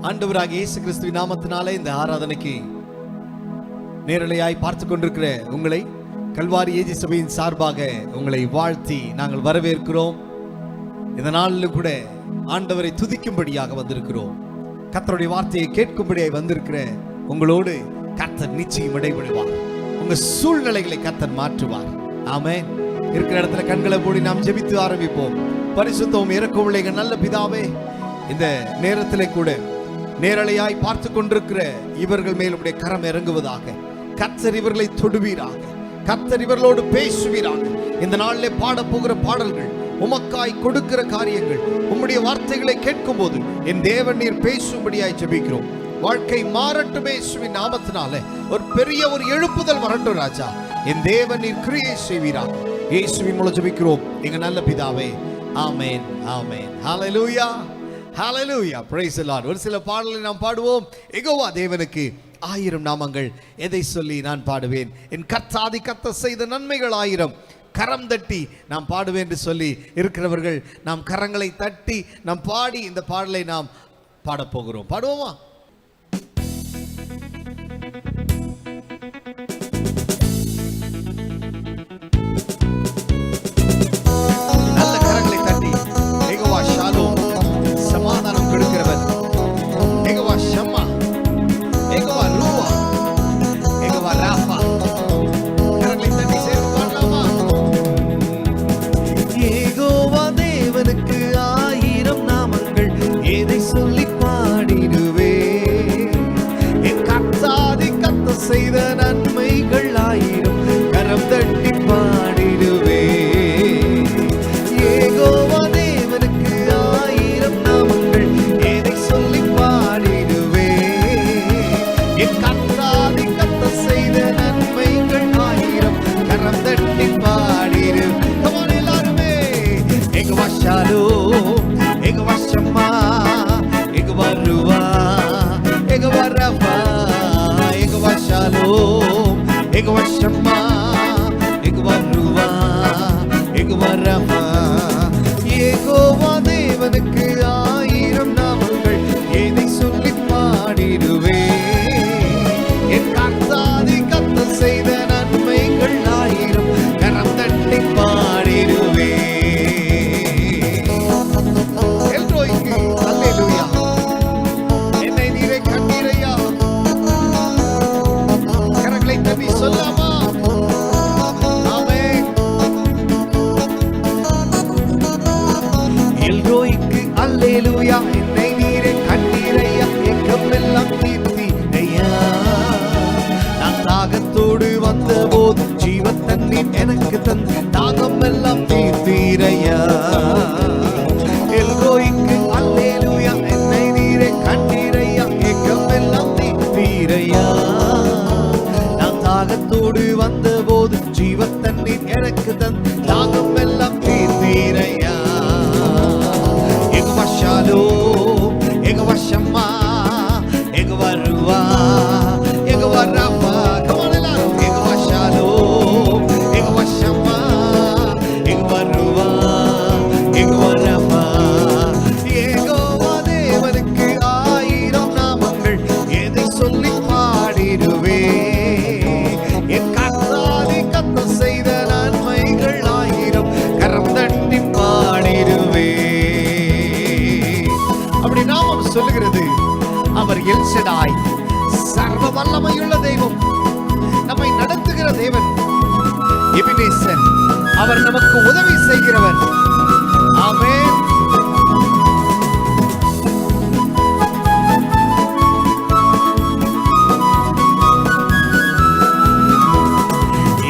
ஆண்டவராகிய இயேசு கிறிஸ்துவின் நாமத்தினாலே இந்த ஆராதனைக்கு நேரலையாய் பார்த்து கொண்டிருக்கிற உங்களை கல்வாரி ஏஜி சபையின் சார்பாக உங்களை வாழ்த்தி நாங்கள் வரவேற்கிறோம். இந்த நாளிலும் கூட ஆண்டவரை துதிக்கும்படியாக வந்திருக்கிறோம். கர்த்தருடைய வார்த்தையை கேட்கும்படியாக வந்திருக்கிற உங்களோடு கர்த்தர் நிச்சயம் இடைபடுவார். உங்க சூழ்நிலைகளை கர்த்தர் மாற்றுவார். ஆமென். இருக்கிற இடத்துல கண்களை மூடி நாம் ஜெபித்து ஆரம்பிப்போம். பரிசுத்தமும் இரக்கமுள்ள எங்கள் நல்ல பிதாவே, இந்த நேரத்திலே கூட நேரலையாய் பார்த்து கொண்டிருக்கிற இவர்கள் மேல் உம்முடைய கரம் இறங்குவதாக. கர்த்தர் இவர்களை தொடுவீராக. கர்த்தர் இவர்களோடு பேசுவீராக. இந்த நாளிலே பாட போகிற பாடல்கள், உமக்காய் கொடுக்கிற காரியங்கள், உம்முடைய வார்த்தைகளை கேட்கும் போது என் தேவன் நீர் பேசும்படியாய் ஜெபிக்கிறோம். வாழ்க்கை மாறட்டும் இயேசுவின் நாமத்தினாலே. ஒரு பெரிய ஒரு எழுப்புதல் வரட்டும் ராஜா. என் தேவன் நீர் கிரியை செய்வீராக. இயேசுவின் மூலம் ஜெபிக்கிறோம் எங்க நல்ல பிதாவே. ஆமென், ஆமென். ஹல்லேலூயா, ஹல்லேலூயா, பிரைஸ் தி லார்ட். ஒரு சில பாடல்களை நாம் பாடுவோம். யெகோவா தேவனுக்கு 1000 நாமங்கள். எதை சொல்லி நான் பாடுவேன்? என் கர்த்தாதி கர்த்தர் செய்த நன்மைகள் 1000. கரம் தட்டி நாம் பாடுவேன் என்று சொல்லி இருக்கிறவர்கள் நாம் கரங்களை தட்டி நாம் பாடி இந்த பாடலை நாம் பாடப்போகிறோம். பாடுவோமா? நல்ல கரங்களை தட்டி யெகோவா ஷாலோம், சமாதானம் கொடுக்கிறவர். யெகோவா ஷம்மா, யெகோவா ரூவா, யெகோவா ராஃபா. கரங்களை தட்டி சேர்ந்து பாடலாமா? யெகோவா தேவனுக்கு 1000 நாமங்கள். எதை சொல்லி பாடிடுவே? என் கர்த்தாதி கர்த்தர் செய்த நன்மைகள் 1000. கரம் தட்டி பாடிடுவே. யெகோவா தேவனுக்கு 1000 நாமங்கள். எதை சொல்லி பாடிடுவே? என் கர்த்தாதி கர்த்தர் செய்த நன்மைகள் 1000. கரம் தட்டி பாடிடு. Come on எல்லாருமே. யெகோவா ஷாலோம், யெகோவா ஷம்மா, யெகோவா ரூவா, யெகோவா ராஃபா, யெகோவா ஷாலோம், யெகோவா ஷம்மா, யெகோவா ரூவா, யெகோவா ராஃபா. யெகோவா தேவனுக்கு 1000 நாமங்கள். எதை சொல்லி பாடிடுவே? என் கர்த்தாதி கர்த்தர் செய்த நன்மைகள் 1000. கரம் தட்டி பாடிடுவே. எல்ரோய்க்கு அல்லேலூயா. என்னை நீரே கண்டீரையா. கரங்களை தட்டி சொல்லாமா? ஆமென். எல்ரோய்க்கு அல்லேலூயா. என்னை நீரே கண்டீரையா. எங்கெல்லாம் தீர்த்தீரையா. நான் தாகத்தோடு வந்தபோது ஜீவத்தண்ணீர் எனக்கு தந்து தாகம் எல்லாம் தீர்த்தீரையா. எல்ரோய்க்கு அல்லேலூயா. என்னை நீரே கண்டீரையா. எங்கெல்லாம் தீர்த்தீரையா. நான் தாகத்தோடு வந்தபோது ஜீவத்தண்ணீர் எனக்கு தந்து தாகம் எல்லாம் தீர்த்தீரையா. யெகோவா ஷாலோம், யெகோவா ஷம்மா, யெகோவா ரூவா, யெகோவா ராஃபா. Come on எல்லாரும். யெகோவா ஷாலோம், யெகோவா ஷம்மா, யெகோவா ரூவா, யெகோவா ராஃபா. யெகோவா தேவனுக்கு 1000 நாமங்கள். எதை சொல்லி பாடிடுவே? என் கர்த்தாதி கர்த்தர் செய்த நன்மைகள் 1000. கரம் தட்டி பாடிடுவே. அப்படி நாமம் சொல்லுகிறது, அவர் எல் ஷடாய், சர்வ வல்லமையுள்ள தெய்வம், நம்மை நடத்துகிற தேவன், எபினேசர், அவர் நமக்கு உதவி செய்கிறவர். ஆமென்.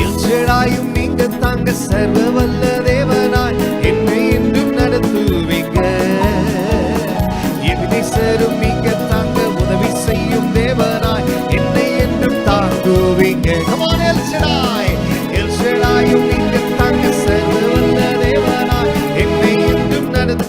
எல் ஷடாயும் நீங்க தாங்க, சர்வ வல்ல தேவனாய் என்னை என்றும் நடத்துவீங்க. எபினேசரும் நீங்க தாங்க, உதவி செய்யும் தேவனாய் என்னை என்றும் தாங்குவீங்க. Come on El Shaddai. El ஷடாயும் நீங்க தாங்க, சர்வ வல்ல தேவனாய் என்னை என்றும் நடத்துவீங்க.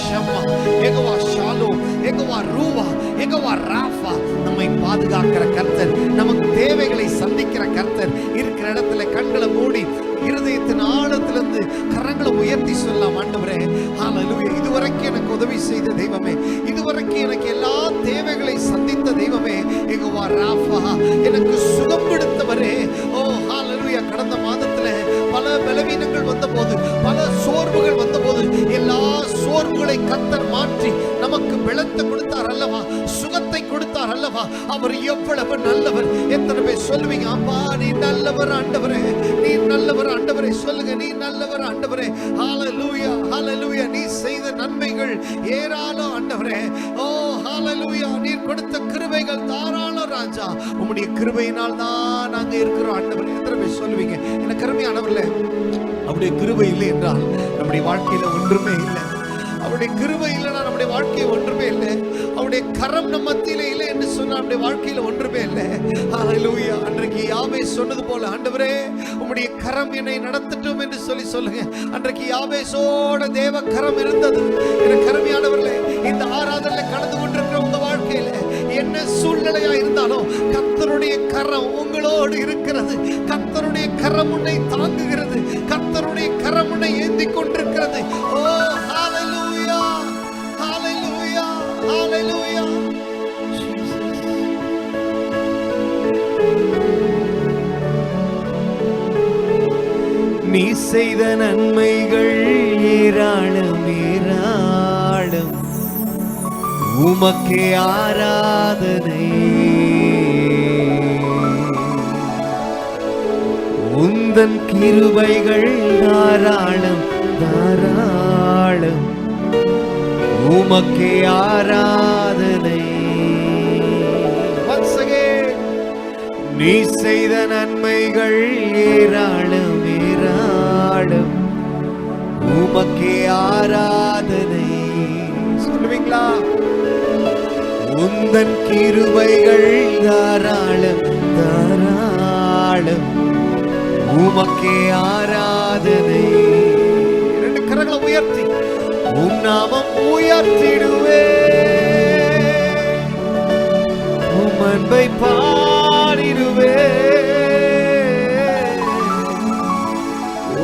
ஷம்மா, யெகோவா ஷாலோம், யெகோவா ரூவா, யெகோவா ராஃபா. நம்மை பாதுகாக்கிற கர்த்தர், நமக்கு தேவைகளை சந்திக்கிற கர்த்தர். இருக்கிற இடத்துல கண்களை மூடி இருதயத்தின் ஆழத்திலிருந்து கரங்களை உயர்த்தி சொல்லலாம், ஆண்டவரே ஹல்லேலூயா, இதுவரைக்கும் எனக்கு உதவி செய்த தெய்வமே, இதுவரைக்கும் எனக்கு எல்லா தேவைகளை சந்தித்த தெய்வமே, யெகோவா ராஃபா, எனக்கு சுகம் கொடுத்தவரே. ஓ ஹல்லேலூயா. கடந்த மாதத்துல பல பலவீனங்கள் வந்தபோது, பல சோர்வுகள் வந்தபோது, எல்லா சோர்வுகளை கர்த்தர் மாற்றி நமக்கு பலத்தை கொடுத்தார் அல்லவா, சுகத்தை கொடுத்தார் அல்லவா. அவர் எவ்வளவு நல்லவர். எத்தனை பேர் சொல்லுவீங்க, அப்பா நீ நல்லவர் ஆண்டவரே, நீ நல்லவர் ஆண்டவரே, சொல்லுங்க நீ நல்லவர் ஆண்டவரே. ஹல்லேலூயா, ஹல்லேலூயா. நீ செய்த நன்மைகள் ஏராளம் ஆண்டவரே. ஓ ஹல்லேலூயா. நீ கொடுத்த கிருபைகள் தாராளம் ராஜா. உம்முடைய கிருபையினால் தான் நாங்க இருக்கிறோம் ஆண்டவரே. எத்தனை பேர் சொல்லுவீங்க, எனக்கு அருமையானவர்களே, அவருடைய கிருபை இல்லை என்றால் நம்முடைய வாழ்க்கையில ஒன்றுமே இல்லை. அவருடைய கிருபை இல்லைன்னா நம்முடைய வாழ்க்கையை ஒன்றுமே இல்லை. அவருடைய கரம் நம்ம மத்தியில இல்லை என்று சொன்னா நம்முடைய வாழ்க்கையில ஒன்றுமே இல்லை. ஹல்லேலூயா. அன்றைக்கு யாபேஸ் சொன்னது போல, ஆண்டவரே உம்முடைய கரம் என்னை நடத்தட்டும் என்று சொல்லுங்க. அன்றைக்கு யாபேஸோட தேவ கரம் இருந்தது. எனக்கு கருமையானவர்களே, இந்த ஆராதனையில கலந்து கொண்டிருக்கிற உங்க வாழ்க்கையில என்ன சூழ்நிலையா இருந்தாலும் கர்த்தருடைய கரம் உங்களோடு இருக்கிறது. கர்த்தருடைய கரம் உன்னை தாங்குகிறது. கர்த்தருடைய கரம் உன்னை ஏந்தி கொண்டிருக்கிறது. ஓ ஹல்லேலூயா, ஹல்லேலூயா, ஹல்லேலூயா. நீ செய்த நன்மைகள் ஏராளம் ஏராளம், உமக்கே ஆராதனை. உந்தன் கிருபைகள் தாராளம் தாராளம், உமக்கே ஆராதனை. Once again. நீ செய்த நன்மைகள் ஏராளம் ஏராளம், உமக்கே ஆராதனை. சொல்லுவீங்களா? உந்தன் கிருபைகள் தாராளம் தாராளம், உமக்கே ஆராதனை. ரெண்டு கரங்களை உயர்த்தி உம் நாமம் உயர்த்திடுவே, உம் அன்பை பாடிடுவே,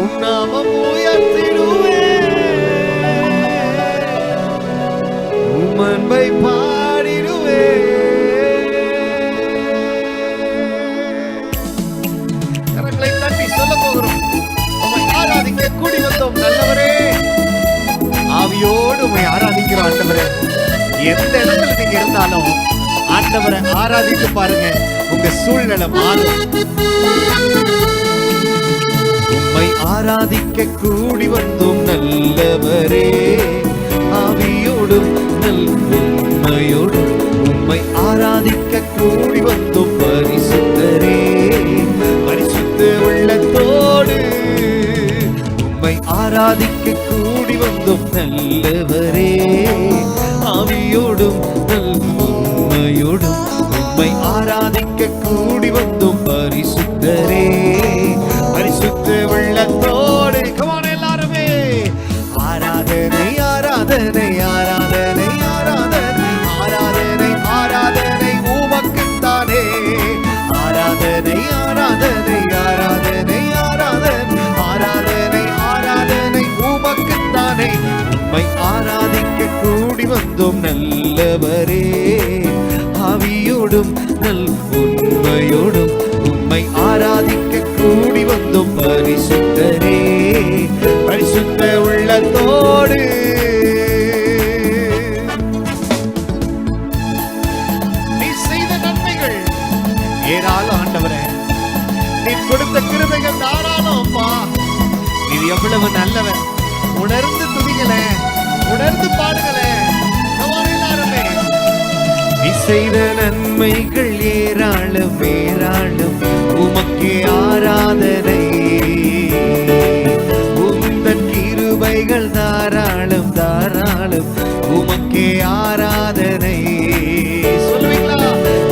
உம் நாமம் உயர்த்திடுவே, உம் அன்பை பாடிடுவே. கரங்களை தட்டி சொல்ல போகிறோம், உம்மை ஆராதிக்க கூடி வந்தோம் நல்லவரே. ஆவியோடு உம்மை ஆராதிக்கிறோம் ஆண்டவரே. எந்த இடத்துல நீங்க இருந்தாலும் ஆண்டவரை ஆராதித்து பாருங்க, உங்க சூழ்நிலை மாறும். உம்மை ஆராதிக்க கூடி வந்தோம் நல்லவரே, ஆவியோடும் நல் உண்மையோடும் உம்மை ஆராதிக்க கூடி வந்தோம் பரிசுத்தரே, பரிசுத்த உள்ளத்தோடு உம்மை ஆராதிக்க கூடி வந்தோம் நல்லவரே, ஆவியோடும் நல் உண்மையோடும் உம்மை ஆராதிக்க கூடி வந்தோம் பரிசுத்தரே, பரிசுத்த உள்ளத்தோடு. Come on எல்லாருமே, ஆராதனை ஆராதனை ஆராதனை ஆராதனை ஆராதனை ஆராதனை உமக்குத்தானே, ஆராதனை ஆராதனை ஆராதனை ஆராதனை ஆராதனை ஆராதனை உமக்குத்தானே. உம்மை ஆராதிக்க கூடி வந்தோம் நல்லவரே, ஆவியோடும் நல் உண்மையோடும் உம்மை ஆராதிக்க கூடி வந்தோம் பரிசுத்தரே, பரிசுத்த உள்ளத்தோடு. நீ செய்த நன்மைகள் ஏராளம் ஆண்டவரே, நீ கொடுத்த கிருபைகள் தாராளம் அப்பா. நீ எவ்வளவு நல்லவன். உணர்ந்து துதிகளே, உணர்ந்து பாடுகளே. எல்லாருமே நீ செய்த நன்மைகள் ஏராளம் ஏராளம், உமக்கே ஆராதனை. உந்தன் கிருபைகள் தாராளம் தாராளம், உமக்கே ஆராதனை. சொல்லுவீங்களா?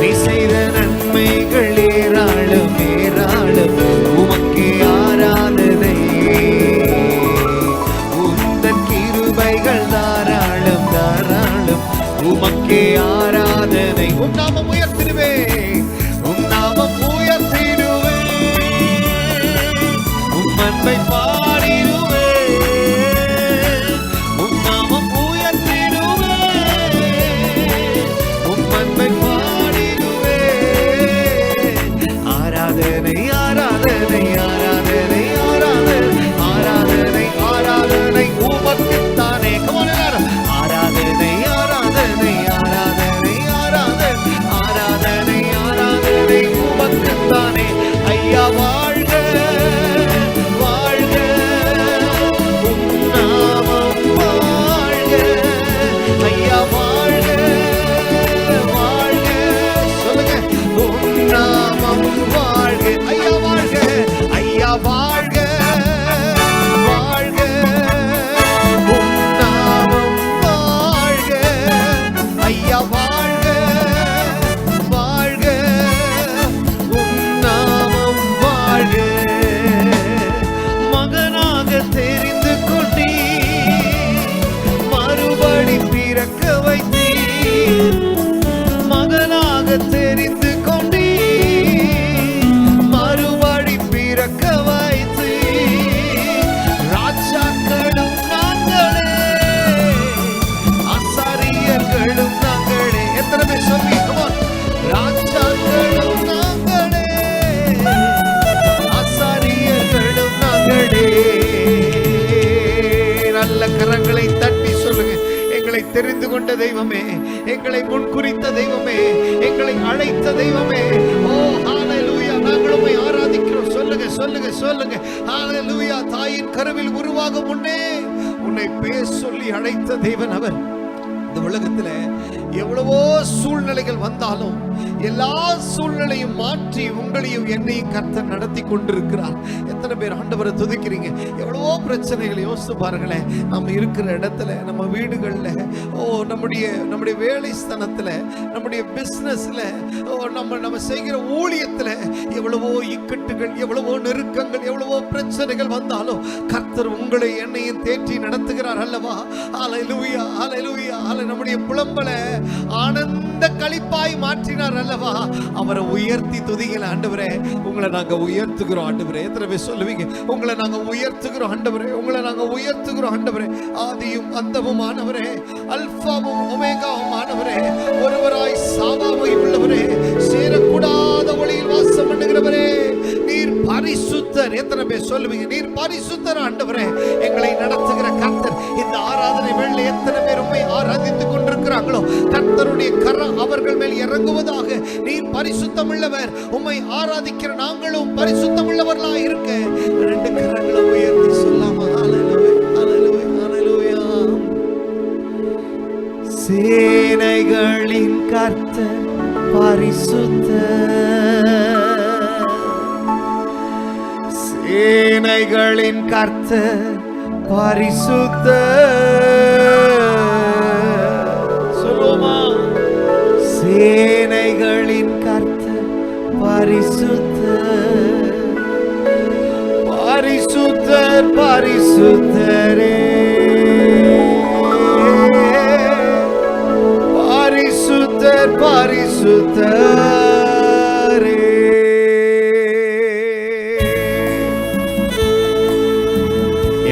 நீ செய்த நன்மைகள் ஏராளம் ஏராளம், உமக்கே ஆராதனை. உந்தன் கிருபைகள் தாராளம் தாராளம் உமக்கே ஆராதனை. உம் நாமம் உயர்த்திடுவே, உம் நாமம் உயர்த்திடுவே, உம் அன்பை பாடிடுவே, உம் நாமம் உயர்த்திடுவே, உம் அன்பை பாடிடுவே. ஆராதனை ஆராதனை ஆராதனை ஆராதனை ஆராதனை ஆராதனை உமக்குத்தானே. கமான் எல்லாரும். ஆராதனை ஆராதனை ஆராதனை ஆராதனை ஆராதனை ஆராதனை உமக்குத்தானே. ஐயா வாழ்க வாழ்க, உம் நாமம் வாழ்க. ஐயா வாழ்க வாழ்க, சொல்லுங்க. உம் நாமம் வாழ்க. ஐயா வாழ்க, ஐயா வாழ்க வாழ்க, உம் நாமம் வாழ்க. ஐயா வாழ்க வாழ்க, உம் நாமம் வாழ்க. மகனாக தெரிந்து கொண்டீ, மறுபடி பிறக்க வைத்தீ. மகனாக தெரிந்து கொண்டீ, மறுபடி பிறக்க வைத்தீ. ராஜாக்களும் நாங்களே, ஆசாரியர்களும் நாங்களே. எத்தனை பேர் சொல்லி ராஜாக்களும் நாங்களே, ஆசாரியர்களும் நாங்களே. நல்ல கரங்களை தட்டி சொல்லுங்க. எங்களை தெரிந்து கொண்ட தெய்வமே, எங்களை முன்குறித்த தெய்வமே, எங்களை அழைத்த தெய்வமே. ஓ ஹalleluya, நாங்கள் உம்மை ஆராதிக்கிறோம். சொல்லுங்க சொல்லுங்க சொல்லுங்க. ஹalleluya. தாயின் கருவில் உருவாகும் முன்னே உன்னை பேர் சொல்லி அழைத்த தேவன் அவர். இந்த உலகத்துல எவ்வளவோ சூழ்நிலைகள் வந்தாலும் எல்லா சூழ்நிலையும் மாற்றி உங்களையும் என்னையும் கர்த்தர் நடத்தி கொண்டிருக்கிறார். எத்தனை பேர் ஆண்டவரை துதிக்கிறீங்க? எவ்வளவோ பிரச்சனைகளை யோசித்து பாருங்களேன். நம்ம இருக்கிற இடத்துல, நம்ம வீடுகள்ல, நம்முடைய வேலை ஸ்தலத்துல, நம்முடைய பிசினஸ்ல, நம்ம செய்கிற ஊழியத்துல எவ்வளவோ இக்கட்டுகள், எவ்வளவோ நெருக்கங்கள், எவ்வளவோ பிரச்சனைகள் வந்தாலும் கர்த்தர் உங்களை என்னையும் தேற்றி நடத்துகிறார் அல்லவா? ஹalleluya ஹalleluya. நம்முடைய புலம்பலை ஆனந்த களிப்பாய் மாற்றினார் அல்லவா? அவரை உயர்த்தி துதிங்கள. ஆண்டவரே உங்களை நாங்க உயர்த்துகிறோம் ஆண்டவரே. எத்தனை பேர் சொல்லுவீங்க? உங்களை நாங்க உயர்த்துகிறோம் ஆண்டவரே, உங்களை நாங்க உயர்த்துகிறோம் ஆண்டவரே. ஆதியும் அந்தமும் ஆனவரே, அல்பாவும் ஒமேகாவும் ஆனவரே, ஒருவராய் சாவாமை உள்ளவரே, சேரக்கூடாத ஒளியில் வாசம் பண்ணுகிறவரே, நீர் பரிசுத்தர். எத்தனை பேர் சொல்லுவீங்க? நீர் பரிசுத்தர் ஆண்டவரே. எங்களை நடத்துகிற கர்த்தர். இந்த ஆராதனை வேளை எத்தனை பேர் உம்மை ஆராதித்துக் கொண்டிருக்கிறார்களோ கர்த்தருடைய கரம் அவர்கள் மேல் இறங்குவதாக. நீர் பரிசுத்தம் உள்ளவர். உம்மை ஆராதிக்கிற நாங்களும் பரிசுத்தம் உள்ளவர்களாக இருக்க ரெண்டு கரங்களை உயர்த்தி சொல்லாமா? ஹalleluya ஹalleluya ஹalleluya. சேனைகளின் கர்த்தர் பரிசுத்தர், சேனைகளின் கர்த்தர் பரிசுத்தர். சொல்லுமா? சேனைகளின் கர்த்தர் பரிசுத்தர், பரிசுத்தர் பரிசுத்தரே, பரிசுத்தர் பரிசுத்தரே.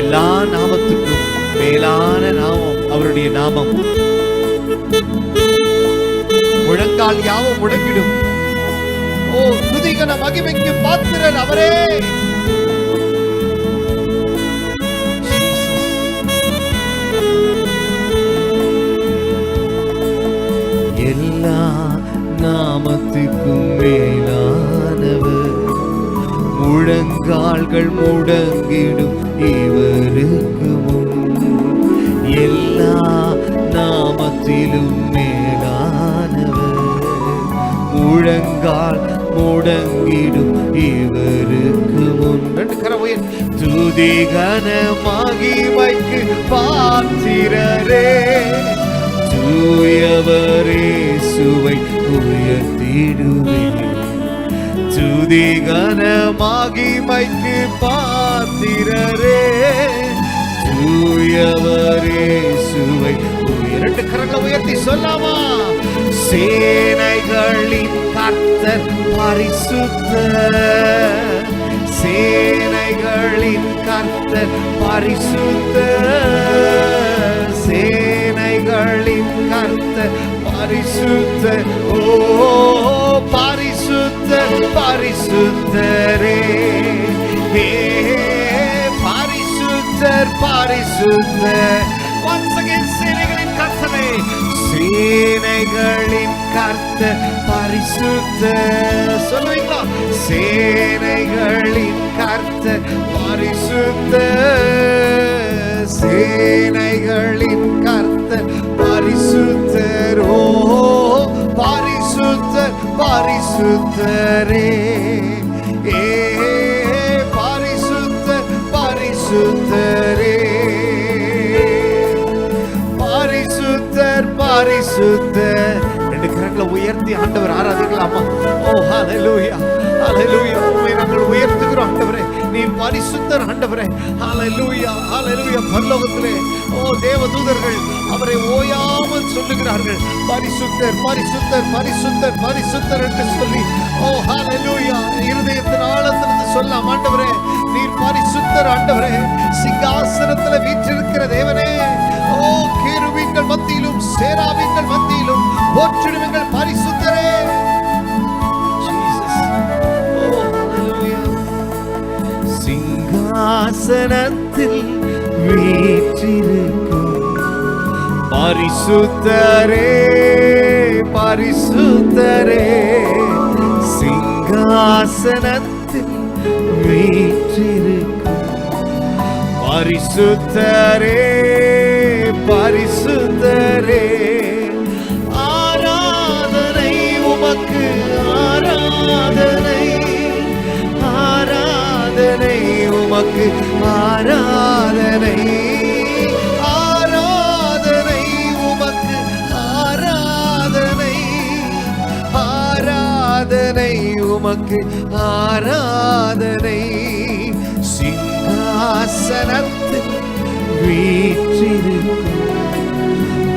எல்லா நாமத்துக்கும் மேலான நாமம் அவருடைய நாமம். முழங்கால் யாவும் முடங்கிடும். ஓ துதிகன மகிமைக்கு பாத்திரர் அவரே. எல்லா நாமத்துக்கும் மேலானவர், முழங்கால்கள் முடங்கிடும் இவருக்கு முன். எல்லா நாமத்திலும் மேலானவர், முழங்கால் முடங்கிடும் இவருக்கு முன். துதி கன மகிமைக்கு பாத்திரரே, தூயவரே சுவை உயர்த்திடுவேன். துதி கன மகிமைக்கு பாத்திரரே, தூயவர் இயேசுவை. இரண்டு கரங்களை உயர்த்தி சொல்லாமா? சேனைகளின் கர்த்தர் பரிசுத்தர், சேனைகளின் கர்த்தர் பரிசுத்தர், சேனைகளின் கர்த்தர் பரிசுத்தர். ஓ பரிசுத்தர் பரிசுத்தரே, பரிசுத்தர் பரிசுத்தர். Once again, சேனைகளின் கர்த்தரே, சேனைகளின் கர்த்தர் பரிசுத்தர். சொல்லுவீங்களா? சேனைகளின் கர்த்தர் பரிசுத்தர், சேனைகளின் கர்த்தர் பரிசுத்தர். ஓ பரிசுத்தர் பரிசுத்தரே, பரிசுத்தர் பரிசுத்தரே, பரிசுத்தர் பரிசுத்தர். ரெண்டு கரங்களை உயர்த்தி ஆண்டவர் ஆராதிக்கலாமா? ஓ ஹல்லேலூயா ஹல்லேலூயா. உம்மை நாங்கள் உயர்த்துகிறோம் ஆண்டவரே, நீர் பரிசுத்தர் ஆண்டவரே. ஹல்லேலூயா ஹல்லேலூயா. பரலோகத்திலே ஓ தேவதூதர்கள் அவரை ஓயாமல் சொல்லுகிறார்கள், பரிசுத்தர் பரிசுத்தர் பரிசுத்தர் பரிசுத்தர் என்று சொல்லி. ஓ ஹல்லேலூயா. இருதயத்தின் ஆழத்திலிருந்து சொல்லலாம், ஆண்டவரே நீர் பரிசுத்தர் ஆண்டவரே, சிங்காசனத்தில் வீற்றிருக்கிற தேவனே. ஓ கேருபீன்கள் மத்தியிலும் சேராபீன்கள் மத்தியிலும் போற்றிடுவீர்கள் பரிசுத்தரே. சிங்காசனத்தில் வீற்றிருக்கும் பரிசுத்தரே பரிசுத்தரே, சிங்காசனத்தில் வீற்றிருக்கும் பரிசுத்தரே பரிசுத்தரே. ஆராதனை உமக்கு ஆராதனை, ஆராதனை உமக்கு ஆராதனை, ஆராதனை உமக்கு ஆராதனை, ஆராதனை உமக்கு ஆராதனை. சிங்காசனத்தில் வீற்றிருக்கும்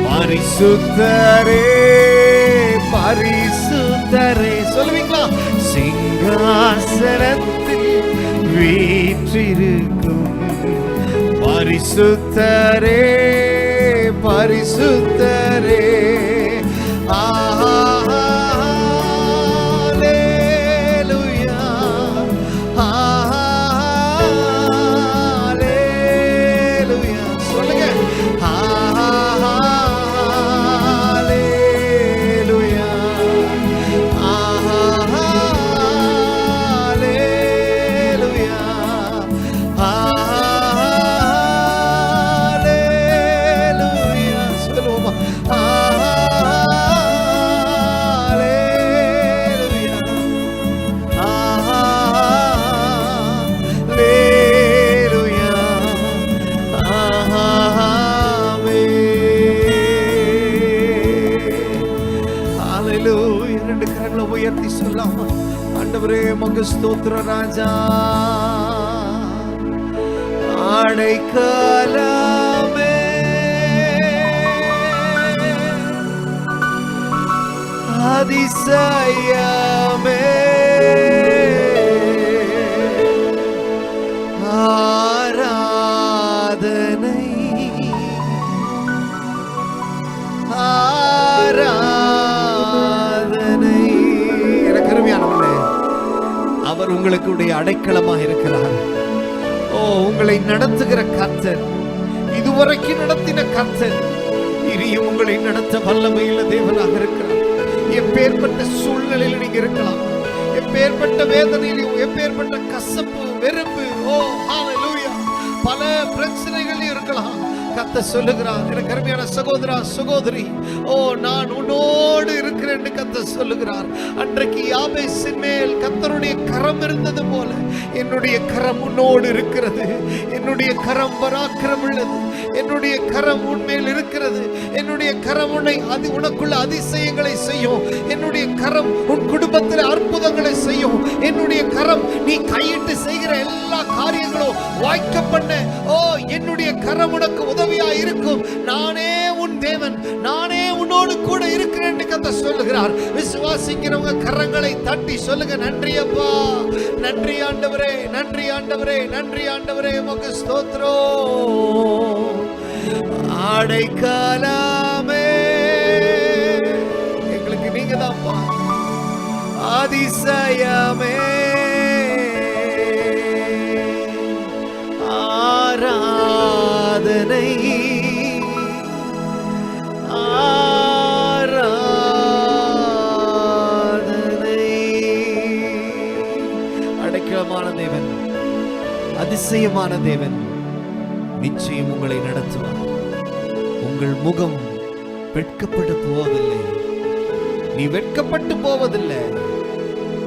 பரிசுத்தரே பரிசுத்தரே. சொல்லுவீங்களா? சிங்காசனத்தில் வீற்றிருக்கும் பரிசுத்தரே பரிசுத்தரே. ஹல்லேலூயா ஹல்லேலூயா. சொல்லுங்க, ஹல்லேலூயா ஹல்லேலூயா ஹல்லேலூயா. சொல்லுவோமா? ஹல்லேலூயா ஹல்லேலூயா ஹல்லேலூயா. ரெண்டு கரங்களை உயர்த்தி சொல்லாமா? ஆண்டவரே உமக்கு ஸ்தோத்திரம் ராஜா. அடைக்கலமே அதிசயமே ஆராதனை ஆராதனை. எனக்கு அருமையானவர்களே, அவர் உங்களுக்கு அடைக்கலமாக இருக்கிறார். ஓ உங்களை நடத்துகிற கர்த்தர், இதுவரைக்கும் நடத்தின கர்த்தர் இனியும் உங்களை நடத்த வல்லமையுள்ள தேவனாக இருக்கிறார். எப்பேற்பட்ட சூழ்நிலையில் நீங்க இருக்கலாம், எப்பேற்பட்ட வேதனையிலும், எப்பேற்பட்ட கசப்பு வெறுப்பு, ஓ ஹல்லேலூயா, பல பிரச்சனைகள் இருக்கலாம். கர்த்தர் சொல்லுகிறார், எனக்கு அருமையான சகோதரா சகோதரி, ஓ நான் உன்னோடு இருக்கிறேன் என்று கர்த்தர் சொல்லுகிறார். அன்றைக்கு யாபேசின் மேல் கர்த்தருடைய கரம் இருந்தது போல என்னுடைய கரம் உன்னோடு இருக்கிறது. என்னுடைய கரம் பராக்கிரம் உள்ளது. என்னுடைய கரம் உன்மேல் இருக்கிறது. என்னுடைய கரம் உனக்குள்ள அதிசயங்களை செய்யும். என்னுடைய கரம் உன் குடும்பத்தில் அற்புதங்களை செய்யும். என்னுடைய கரம் நீ கையிட்டு செய்கிற எல்லா காரியங்களும் காரியங்களோ வாய்க்க பண்ண என்னுடைய கரம் உனக்கு உதவியா இருக்கும். நானே உன் தேவன், நானே உன்னோடு கூட இருக்கிறேன் என்று கர்த்தர் சொல்லுகிறார். விசுவாசிக்கிறவங்க கரங்களை தட்டி சொல்லுங்க, நன்றி அப்பா, நன்றி ஆண்டவரே, நன்றி ஆண்டவரே, நன்றி ஆண்டவரே, உமக்கு ஸ்தோத்திரம். அடைக்கலமே எங்களுக்கு நீங்க தான்ப்பா, அதிசயமே ஆராதனை ஆராதனை. அடைக்கலமான தேவன், அதிசயமான தேவன் நிச்சயம் உங்களை நடத்துவார். உங்கள் முகம் வெட்கப்பட்டு போவதில்லை, நீ வெட்கப்பட்டு போவதில்லை.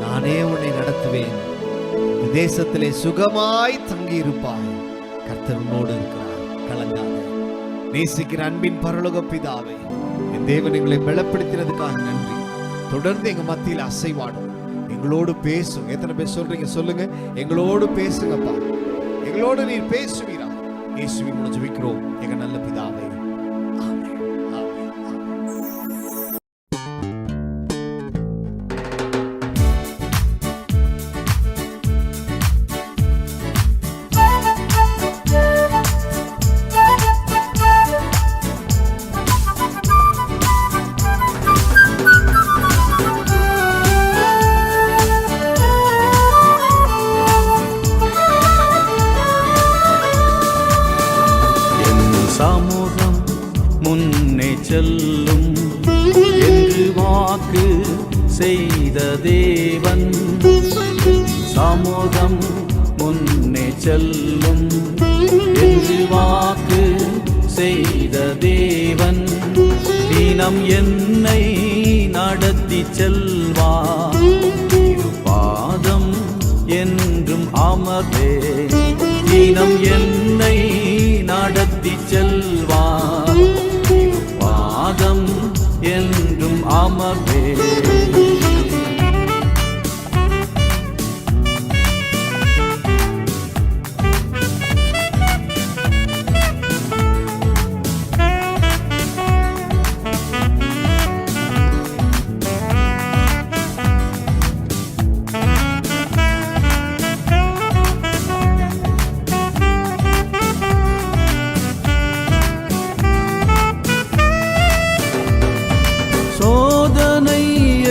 நானே உன்னை நடத்துவேன், தேசத்திலே சுகமாய் தங்கி இருப்பாய். கர்த்தர் உன்னோடு இருக்கிறார், கலங்காத. நேசிக்கிற அன்பின் பரலோக பிதாவே, என் தேவன் எங்களை பலப்படுத்தினதுக்காக நன்றி. தொடர்ந்து எங்க மத்தியில் அசைவாடும், எங்களோடு பேசும். எத்தனை பேர் சொல்றீங்க சொல்லுங்க, எங்களோடு பேசுங்கப்பா, எங்களோடு நீர் பேசுவீரா. இயேசுவின் மூலம் ஜெபிக்கிறோம் எங்க நல்ல பிதாவே, ஆமென். சமூகம் முன்னே செல்லும் என்று வாக்கு செய்த தேவன், சமூகம் முன்னே செல்லும் என்று வாக்கு செய்த தேவன், தினம் என்னை நடத்தி செல்வார். பாதம் என்றும் அமர்வே, தினம் என்னை நடத்தி செல்வார். பாதம் என்றும் அமர்வே.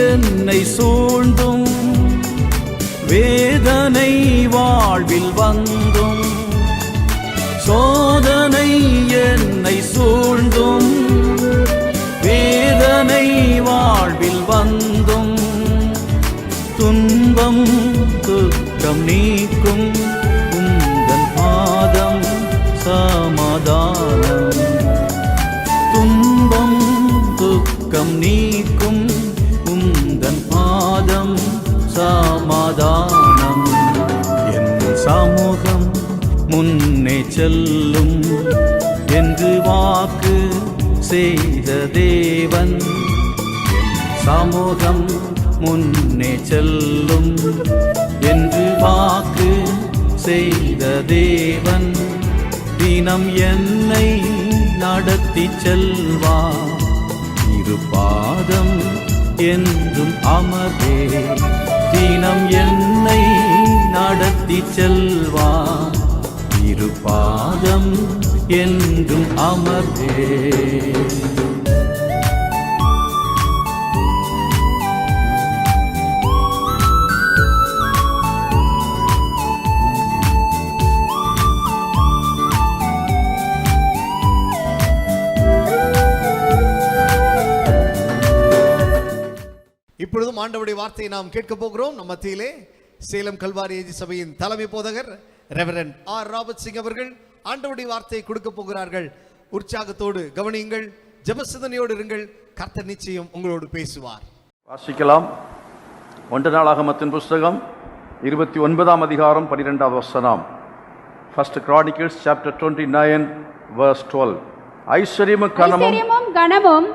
என்னை சூழ்ந்தும் வேதனை வாழ்வில் வந்தும், சோதனை என்னை சூழ்ந்தும் வேதனை வாழ்வில் வந்தும், துன்பம் துக்கம் நீக்கும் உந்தன் பாதம் சமாதானம், துன்பம் துக்கம் நீக்கும் உந்தன் பாதம் சமாதானம். என் சமூகம் முன்னே செல்லும் என்று வாக்கு செய்த தேவன், என் சமூகம் முன்னே செல்லும் என்று வாக்கு செய்த தேவன், தினம் என்னை நடத்தி செல்வார். பாதம் என்றும் அமர்வே, தினம் என்னை நடத்தி செல்வார். பாதம் என்றும் அமர்வே. இப்பொழுதும் ஆண்டவருடைய வார்த்தையை நாம் கேட்க போகிறோம். நம் மத்தியிலே சேலம் கல்வாரி ஏஜி சபையின் தலைமை போதகர் ரெவரண்ட் ஆர் ராபர்ட் சிங் அவர்கள் ஆண்டவருடைய வார்த்தையை கொடுக்க போகிறார்கள். உற்சாகத்தோடு கவனியுங்கள், ஜெபசிந்தனையோடு இருங்கள். கர்த்தர் நிச்சயம் உங்களோடு பேசுவார். வாசிக்கலாம். 1 நாளாகமத்தின் புஸ்தகம் 29ஆம் அதிகாரம் 12வது வசனம். 1 Chronicles chapter 29 verse 12. ஐஸ்வரியமும் கனமும்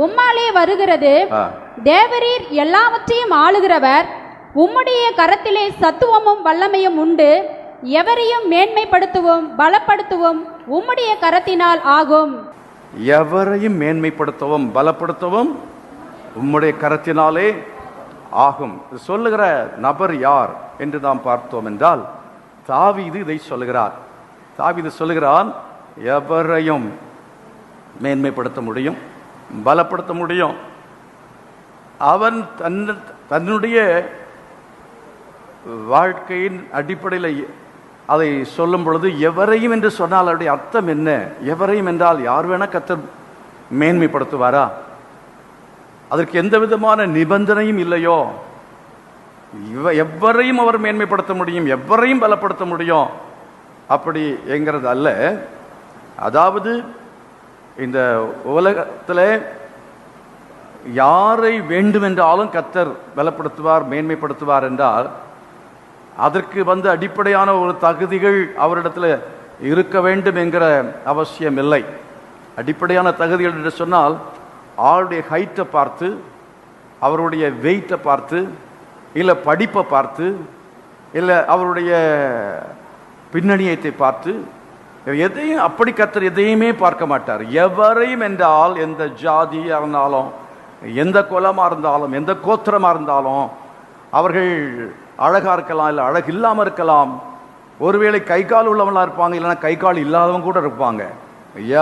உம்மாலே வருகிறது. தேவரீர் எல்லாவற்றையும் ஆளுகிறவர். உம்முடைய கரத்திலே சத்துவமும் வல்லமையும் உண்டு. எவரையும் மேன்மைப்படுத்தவும் பலப்படுத்தவும் உம்முடைய கரத்தினால் ஆகும். எவரையும் மேன்மைப்படுத்தவும் பலப்படுத்தவும் உம்முடைய கரத்தினாலே ஆகும். சொல்லுகிற நபர் யார் என்று நாம் பார்த்தோம் என்றால் தாவீது இதை சொல்லுகிறார். தாவீது சொல்லுகிறான், எவரையும் மேன்மைப்படுத்த முடியும், பலப்படுத்த முடியும். அவன் தன்னுடைய வாழ்க்கையின் அடிப்படையில் அதை சொல்லும் பொழுது எவரையும் என்று சொன்னால் அவருடைய அர்த்தம் என்ன? எவரையும் என்றால் யார் வேணா கர்த்தர் மேன்மைப்படுத்துவாரா? அதற்கு எந்த விதமான நிபந்தனையும் இல்லையோ? எவரையும் அவர் மேன்மைப்படுத்த முடியும், எவரையும் பலப்படுத்த முடியும் அப்படி என்கிறது அல்ல. அதாவது இந்த உலகத்தில் யாரை வேண்டுமென்றாலும் கர்த்தர் பலப்படுத்துவார், மேன்மைப்படுத்துவார் என்றால் அதற்கு அடிப்படையான ஒரு தகுதிகள் அவரிடத்தில் இருக்க வேண்டும் என்கிற அவசியம் இல்லை. அடிப்படையான தகுதிகள் என்று சொன்னால் ஆளுடைய ஹைட்டை பார்த்து, அவருடைய வெயிட்டை பார்த்து, இல்லை படிப்பை பார்த்து, இல்லை அவருடைய பின்னணியத்தை பார்த்து, எதையும் அப்படி கர்த்தர் எதையுமே பார்க்க மாட்டார். எவரையும் என்றால் எந்த ஜாதியாக இருந்தாலும், எந்த குலமாக இருந்தாலும், எந்த கோத்திரமாக இருந்தாலும், அவர்கள் அழகாக இருக்கலாம், இல்லை அழகு இல்லாமல் இருக்கலாம், ஒருவேளை கை கால் உள்ளவங்களாக இருப்பாங்க, இல்லைன்னா கை கால் இல்லாதவங்க கூட இருப்பாங்க.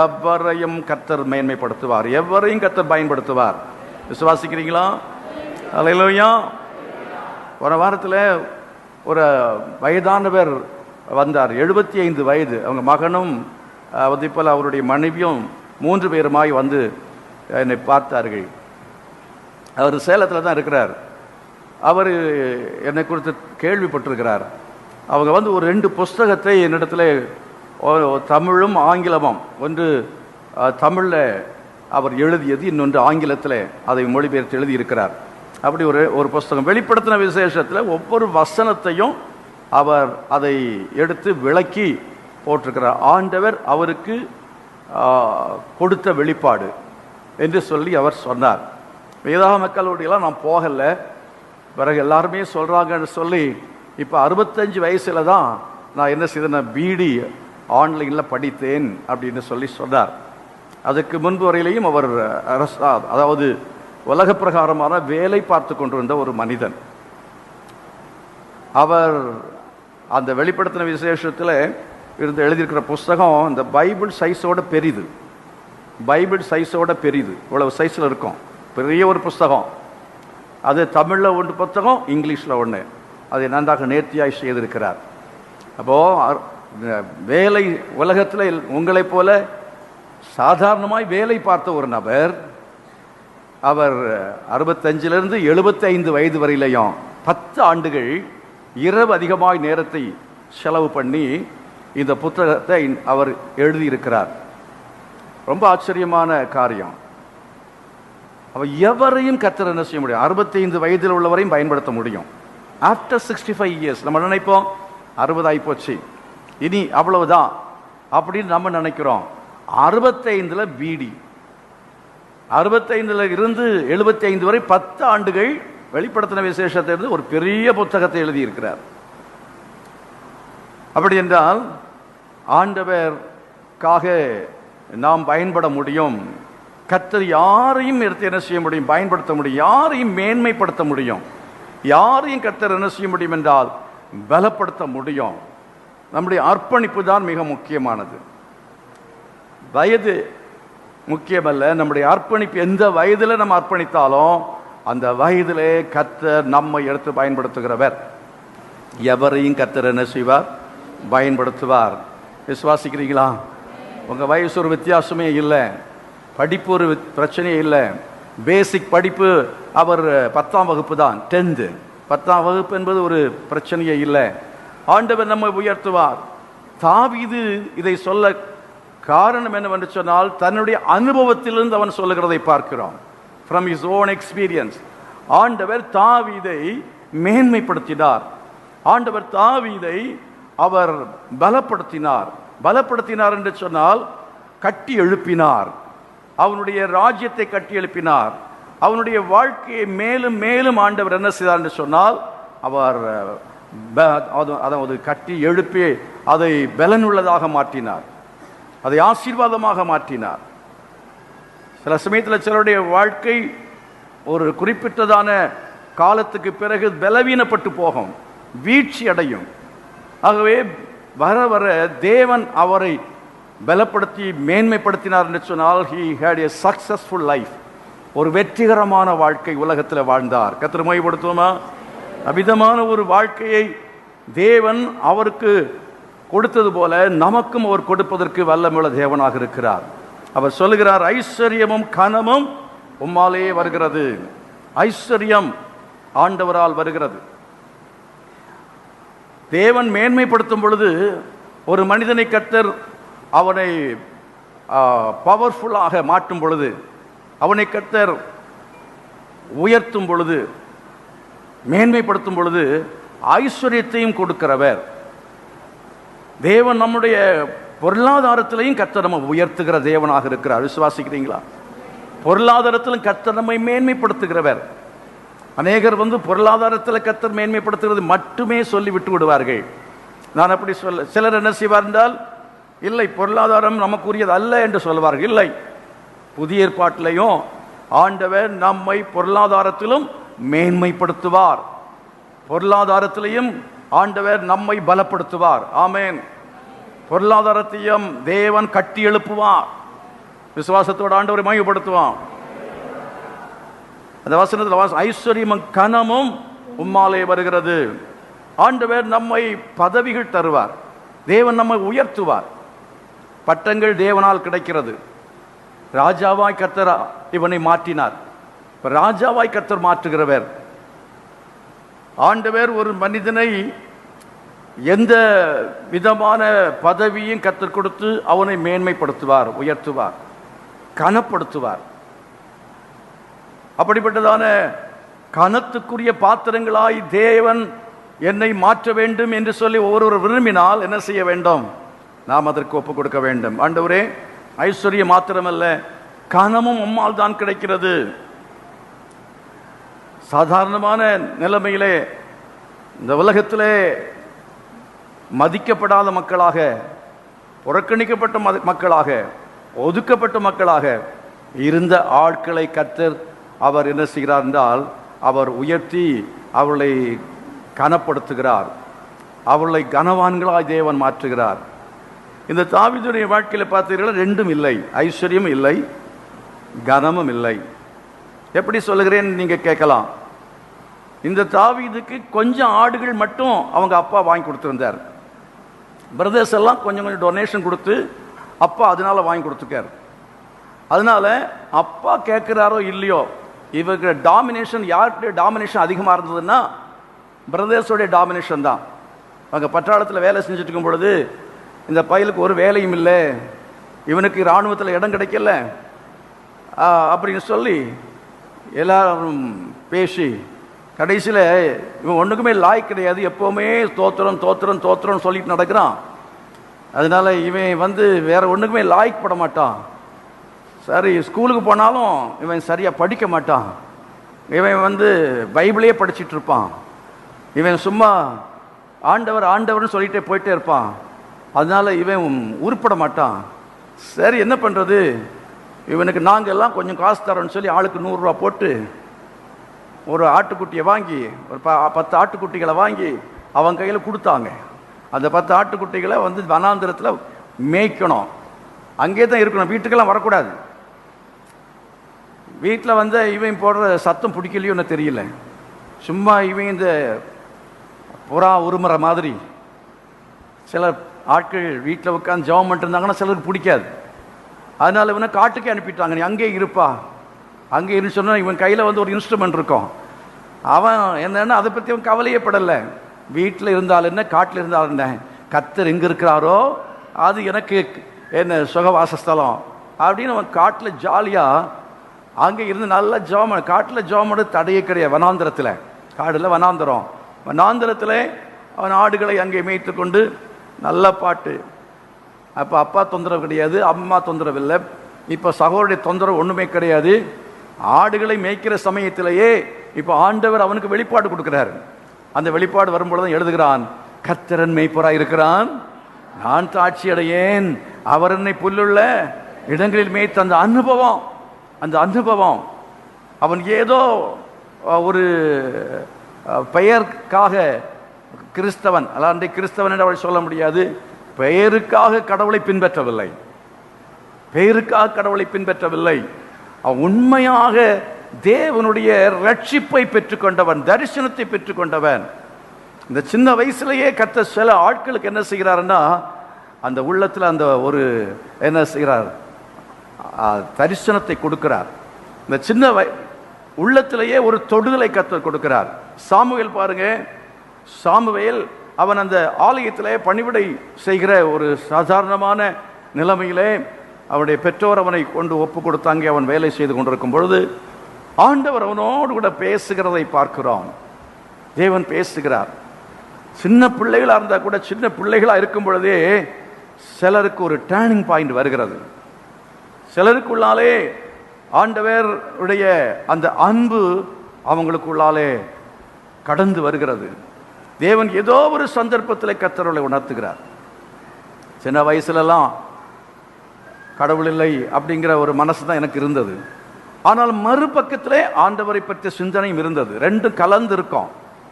எவரையும் கர்த்தர் மேன்மைப்படுத்துவார், எவரையும் கர்த்தர் பயன்படுத்துவார். விசுவாசிக்கிறீங்களா? அல்லேலூயா. ஒரு வாரத்தில் ஒரு வயதானவர் வந்தார், 75 வயது. அவங்க மகனும் அதேபோல் அவருடைய மனைவியும் 3 பேருமாய் வந்து என்னை பார்த்தார்கள். அவர் சேலத்தில் தான் இருக்கிறார். அவர் என்னை குறித்து கேள்விப்பட்டிருக்கிறார். அவங்க ஒரு 2 புஸ்தகத்தை என்னிடத்துல தமிழும் ஆங்கிலமும், ஒன்று தமிழில் அவர் எழுதியது, இன்னொன்று ஆங்கிலத்தில் அதை மொழிபெயர்த்து எழுதியிருக்கிறார். அப்படி ஒரு புஸ்தகம். வெளிப்படுத்தின விசேஷத்தில் ஒவ்வொரு வசனத்தையும் அவர் அதை எடுத்து விளக்கி போட்டிருக்கிறார். ஆண்டவர் அவருக்கு கொடுத்த வெளிப்பாடு என்று சொல்லி அவர் சொன்னார். வேதா மக்களோடையெல்லாம் நான் போகலை, பிறகு எல்லாருமே சொல்கிறாங்கன்னு சொல்லி இப்போ 65 வயசில் தான் நான் என்ன செய்தேன், பிடி ஆன்லைனில் படித்தேன் அப்படின்னு சொல்லி சொன்னார். அதுக்கு முன்பு வரையிலையும் அவர் அதாவது உலக பிரகாரமான வேலை பார்த்து கொண்டிருந்த ஒரு மனிதன். அவர் அந்த வெளிப்படுத்தின விசேஷத்தில் இருந்து எழுதியிருக்கிற புஸ்தகம் இந்த பைபிள் சைஸோட பெரிது. பைபிள் சைஸோட பெரிது, இவ்வளவு சைஸில் இருக்கும், பெரிய ஒரு புஸ்தகம். அது தமிழில் 1 புத்தகம், இங்கிலீஷில் 1. அதை நன்றாக நேர்த்தியாய் செய்திருக்கிறார். அப்போது வேலை உலகத்தில் உங்களைப் போல சாதாரணமாய் வேலை பார்த்த ஒரு நபர், அவர் 65லிருந்து 75 வயது வரையிலையும் 10 ஆண்டுகள் இரவு அதிகமாய் நேரத்தை செலவு பண்ணி இந்த புத்தகத்தை அவர் எழுதியிருக்கிறார். ரொம்ப ஆச்சரியமான காரியம். அவர் எவரையும் கர்த்தர் என்ன செய்ய முடியும், 65 வயதில் உள்ளவரையும் பயன்படுத்த முடியும். ஆஃப்டர் 65 இயர்ஸ் நம்ம நினைப்போம் 60 ஆகிப்போச்சு, இனி அவ்வளவுதான் அப்படின்னு நம்ம நினைக்கிறோம். 65ல் பிடி, 65ல் இருந்து 75 வரை 10 ஆண்டுகள் வெளிப்படுத்தின விசேஷத்தை இருந்து ஒரு பெரிய புத்தகத்தை எழுதியிருக்கிறார். அப்படி என்றால் ஆண்டவருக்காக நாம் பயன்பட முடியும். கர்த்தர் யாரையும் எடுத்து என்ன செய்ய முடியும், பயன்படுத்த முடியும். யாரையும் மேன்மைப்படுத்த முடியும், யாரையும் கர்த்தர் என்ன செய்ய முடியும் என்றால் பலப்படுத்த முடியும். நம்முடைய அர்ப்பணிப்பு தான் மிக முக்கியமானது. வயது முக்கியமல்ல, நம்முடைய அர்ப்பணிப்பு எந்த வயதில் நம்ம அர்ப்பணித்தாலும் அந்த வயதிலே கர்த்தர் நம்மை எடுத்து பயன்படுத்துகிறவர். எவரையும் கர்த்தர் என்ன செய்வார், பயன்படுத்துவார். விசுவாசிக்கிறீங்களா? உங்கள் வயசு ஒரு வித்தியாசமே இல்லை, படிப்பு ஒரு பிரச்சனையே இல்லை. பேசிக் படிப்பு அவர் 10ஆம் வகுப்பு தான், 10th 10ஆம் வகுப்பு என்பது ஒரு பிரச்சனையே இல்லை. ஆண்டவர் நம்மை உயர்த்துவார். தாவீது இதை சொல்ல காரணம் என்னவென்று சொன்னால் தன்னுடைய அனுபவத்திலிருந்து அவன் சொல்லுகிறதை பார்க்கிறோம். from his own experience. ஆண்டவர் தாவீதை மேன்மைப்படுத்தினார். ஆண்டவர் தாவீதை அவர் பலப்படுத்தினார். பலப்படுத்தினார் என்று சொன்னால் கட்டி எழுப்பினார். அவனுடைய ராஜ்யத்தை கட்டி எழுப்பினார். அவனுடைய வாழ்க்கையை மேலும் மேலும் ஆண்டவர் என்ன செய்தார் என்று சொன்னால் அவர் அதாவது கட்டி எழுப்பி அதை பலனுள்ளதாக மாற்றினார், அதை ஆசீர்வாதமாக மாற்றினார். சில சமயத்தில் சிலருடைய வாழ்க்கை ஒரு குறிப்பிட்டதான காலத்துக்கு பிறகு பலவீனப்பட்டு போகும், வீழ்ச்சி அடையும். ஆகவே வர வர தேவன் அவரை பலப்படுத்தி மேன்மைப்படுத்தினார் என்று சொன்னால் he had a successful life, ஒரு வெற்றிகரமான வாழ்க்கை உலகத்தில் வாழ்ந்தார். கர்த்தரை மகிமைப்படுத்துவோமா? அபிதமான ஒரு வாழ்க்கையை தேவன் அவருக்கு கொடுத்தது போல நமக்கும் அவர் கொடுப்பதற்கு வல்லமுள்ள தேவனாக இருக்கிறார். அவர் சொல்லுகிறார், ஐஸ்வர்யமும் கனமும் உம்மாலே வருகிறது. ஐஸ்வர்யம் ஆண்டவரால் வருகிறது. தேவன் மேன்மைப்படுத்தும் பொழுது ஒரு மனிதனை கர்த்தர் அவனை பவர்ஃபுல்லாக மாற்றும் பொழுது, அவனை கர்த்தர் உயர்த்தும் பொழுது, மேன்மைப்படுத்தும் பொழுது ஐஸ்வர்யத்தையும் கொடுக்கிறவர். தேவன் நம்முடைய பொருளாதாரத்திலையும் கர்த்தர் நம்ம உயர்த்துகிற தேவனாக இருக்கிறார். விசுவாசிக்கிறீங்களா? பொருளாதாரத்திலும் கர்த்தர் நம்மை மேன்மைப்படுத்துகிறவர். அநேகர் பொருளாதாரத்தில் கர்த்தர் மேன்மைப்படுத்துகிறது மட்டுமே சொல்லி விட்டு விடுவார்கள். நான் அப்படி சொல்ல, சிலர் என்ன செய்வார் என்றால், இல்லை பொருளாதாரம் நமக்குரியது அல்ல என்று சொல்வார்கள். இல்லை, புதிய ஏற்பாட்டிலையும் ஆண்டவர் நம்மை பொருளாதாரத்திலும் மேன்மைப்படுத்துவார், பொருளாதாரத்திலையும் ஆண்டவர் நம்மை பலப்படுத்துவார். ஆமென். பொருளாதாரத்தையும் தேவன் கட்டி எழுப்புவார். விசுவாசத்தோடு ஆண்டவரை மகிமைப்படுத்துவான். அந்த வசனத்தில் ஐஸ்வர்யமும் கனமும் உம்மாலே வருகிறது. ஆண்டவர் நம்மை பதவிகள் தருவார், தேவன் நம்மை உயர்த்துவார். பட்டங்கள் தேவனால் கிடைக்கிறது. ராஜாவாய் கர்த்தர் இவனை மாற்றினார். ராஜாவாய் கர்த்தர் மாற்றுகிறவர். ஆண்டவர் ஒரு மனிதனை எந்த விதமான பதவியும் கர்த்தர் கொடுத்து அவனை மேன்மைப்படுத்துவார், உயர்த்துவார், கனப்படுத்துவார். அப்படிப்பட்டதான கனத்துக்குரிய பாத்திரங்களாய் தேவன் என்னை மாற்ற வேண்டும் என்று சொல்லி ஒவ்வொரு விரும்பினால் என்ன செய்ய வேண்டும்? நாம் அதற்கு ஒப்புக் கொடுக்க வேண்டும். ஆண்டவரே, ஐஸ்வர்யம் மாத்திரமல்ல, கனமும் உம்மால் தான் கிடைக்கிறது. சாதாரணமான நிலைமையிலே இந்த உலகத்திலே மதிக்கப்படாத மக்களாக, புறக்கணிக்கப்பட்ட மக்களாக, ஒதுக்கப்பட்ட மக்களாக இருந்த ஆட்களை கர்த்தர் அவர் என்ன செய்கிறார் என்றால், அவர் உயர்த்தி அவர்களை கனப்படுத்துகிறார், அவர்களை கனவான்களாய் தேவன் மாற்றுகிறார். இந்த தாவீதுடைய வாழ்க்கையில் பார்த்தீர்கள், ரெண்டும் இல்லை, ஐஸ்வர்யம் இல்லை, கனமும் இல்லை. எப்படி சொல்லுகிறேன் நீங்க கேட்கலாம். இந்த தாவீதுக்கு கொஞ்சம் ஆடுகள் மட்டும் அவங்க அப்பா வாங்கி கொடுத்துருந்தார். பிரதர்ஸ் எல்லாம் கொஞ்சம் கொஞ்சம் டொனேஷன் கொடுத்து அப்பா அதனால வாங்கி கொடுத்துருக்கார். அதனால அப்பா கேட்கிறாரோ இல்லையோ, இவங்க டாமினேஷன், யாருடைய டாமினேஷன் அதிகமாக இருந்ததுன்னா பிரதர்ஸோடைய டாமினேஷன் தான். அவங்க பட்டாளத்தில் வேலை செஞ்சுட்டு இருக்கும் பொழுது, இந்த பையலுக்கு ஒரு வேலையும் இல்லை, இவனுக்கு இராணுவத்தில் இடம் கிடைக்கல அப்படின்னு சொல்லி எல்லாரும் பேசி கடைசியில் இவன் ஒன்றுக்குமே லாய் கிடையாது, எப்போவுமே தோத்திரம் தோத்திரம் தோத்திரம் சொல்லிட்டு நடக்கிறான். அதனால இவன் வேற ஒன்றுக்குமே லாய்க்கப்பட மாட்டான். சரி, ஸ்கூலுக்கு போனாலும் இவன் சரியாக படிக்க மாட்டான், இவன் பைபிளையே படிச்சுட்டு இருப்பான், இவன் சும்மா ஆண்டவர் ஆண்டவர்னு சொல்லிட்டே போயிட்டே இருப்பான். அதனால இவன் உருப்பட மாட்டான். சரி, என்ன பண்ணுறது, இவனுக்கு நாங்கள் எல்லாம் கொஞ்சம் காசு தரோன்னு சொல்லி ஆளுக்கு 100 ரூபா போட்டு ஒரு ஆட்டுக்குட்டியை வாங்கி, ஒரு 10 ஆட்டுக்குட்டிகளை வாங்கி அவன் கையில் கொடுத்தாங்க. அந்த 10 ஆட்டுக்குட்டிகளை வனாந்திரத்தில் மேய்க்கணும், அங்கே தான் இருக்கணும், வீட்டுக்கெல்லாம் வரக்கூடாது. வீட்டில் இவன் போடுற சத்தம் பிடிக்கலையோன்னு தெரியல, சும்மா இவன் இந்த புறா உருமுறை மாதிரி சில ஆட்கள் வீட்டில் உட்காந்து ஜெபம் பண்ணிட்டு இருந்தாங்கன்னா சிலருக்கு பிடிக்காது. அதனால இவனை காட்டுக்கே அனுப்பிட்டாங்க, நீ அங்கே இருப்பா, அங்கே இருந்து சொன்னால் இவன் கையில் ஒரு இன்ஸ்ட்ருமெண்ட் இருக்கும். அவன் என்னன்னா அதை பற்றி அவன் கவலையே படலை. வீட்டில் இருந்தால் என்ன, காட்டில் இருந்தால் என்ன, கர்த்தர் எங்கே இருக்கிறாரோ அது எனக்கு என்ன சுகவாசஸ்தலம் அப்படின்னு அவன் காட்டில் ஜாலியாக அங்கே இருந்து நல்ல ஜெபம், காட்டில் ஜெபம் தடையே கிடையாது. வனாந்திரத்தில், காடில் வனாந்திரம், வனாந்திரத்தில் அவன் ஆடுகளை அங்கே மேய்த்து கொண்டு நல்ல பாட்டு. அப்போ அப்பா தொந்தரவு கிடையாது, அம்மா தொந்தரவு இல்லை, இப்போ சகோதரிய தொந்தரவு ஒன்றுமே கிடையாது. ஆடுகளை மேய்க்கிற சமயத்திலேயே இப்போ ஆண்டவர் அவனுக்கு வெளிப்பாடு கொடுக்குறாரு. அந்த வெளிப்பாடு வரும்பொழுது எழுதுகிறான், கர்த்தரன் மேய்ப்பராய் இருக்கிறான், நான் தாட்சி அடையேன், அவர் என்னை புல்லுள்ள இடங்களில் மேய்த்த அந்த அனுபவம் அவன் ஏதோ ஒரு பெயருக்காக கிறிஸ்தவன், அல்லாண்டை கிறிஸ்தவன் என்று அவள் சொல்ல முடியாது. பெயருக்காக கடவுளை பின்பற்றவில்லை, பெயருக்காக கடவுளை பின்பற்றவில்லை. அவன் உண்மையாக தேவனுடைய ரட்சிப்பை பெற்றுக்கொண்டவன், தரிசனத்தை பெற்றுக்கொண்டவன். இந்த சின்ன வயசுலேயே கர்த்தர் சில ஆட்களுக்கு என்ன செய்கிறாருன்னா, அந்த உள்ளத்தில் அந்த ஒரு என்ன செய்கிறார், தரிசனத்தை கொடுக்கிறார். இந்த சின்ன உள்ளத்திலேயே ஒரு தொடுதலை கர்த்தர் கொடுக்கிறார். சாமுவேல் பாருங்க, சாமுவேல் அவன் அந்த ஆலயத்திலே பணிவிடை செய்கிற ஒரு சாதாரணமான நிலைமையிலே அவனுடைய பெற்றோர் அவனை கொண்டு ஒப்பு கொடுத்தாங்க. அவன் வேலை செய்து கொண்டிருக்கும் பொழுது ஆண்டவர் அவனோடு கூட பேசுகிறதை பார்க்கிறோம். தேவன் பேசுகிறார். சின்ன பிள்ளைகளா இருந்தா கூட, சின்ன பிள்ளைகளா இருக்கும் பொழுதே சிலருக்கு ஒரு டேர்னிங் பாயிண்ட் வருகிறது. சிலருக்குள்ளாலே ஆண்டவருடைய அந்த அன்பு அவங்களுக்குள்ளாலே கடந்து வருகிறது. தேவன் ஏதோ ஒரு சந்தர்ப்பத்தில் கர்த்தரை உணர்த்துகிறார். சின்ன வயசுலலாம் கடவுள் இல்லை அப்படிங்கிற ஒரு மனசு தான் எனக்கு இருந்தது. ஆனால் மறுபக்கத்திலே ஆண்டவரை பற்றிய சிந்தனையும் இருந்தது. ரெண்டும் கலந்து இருக்கும்.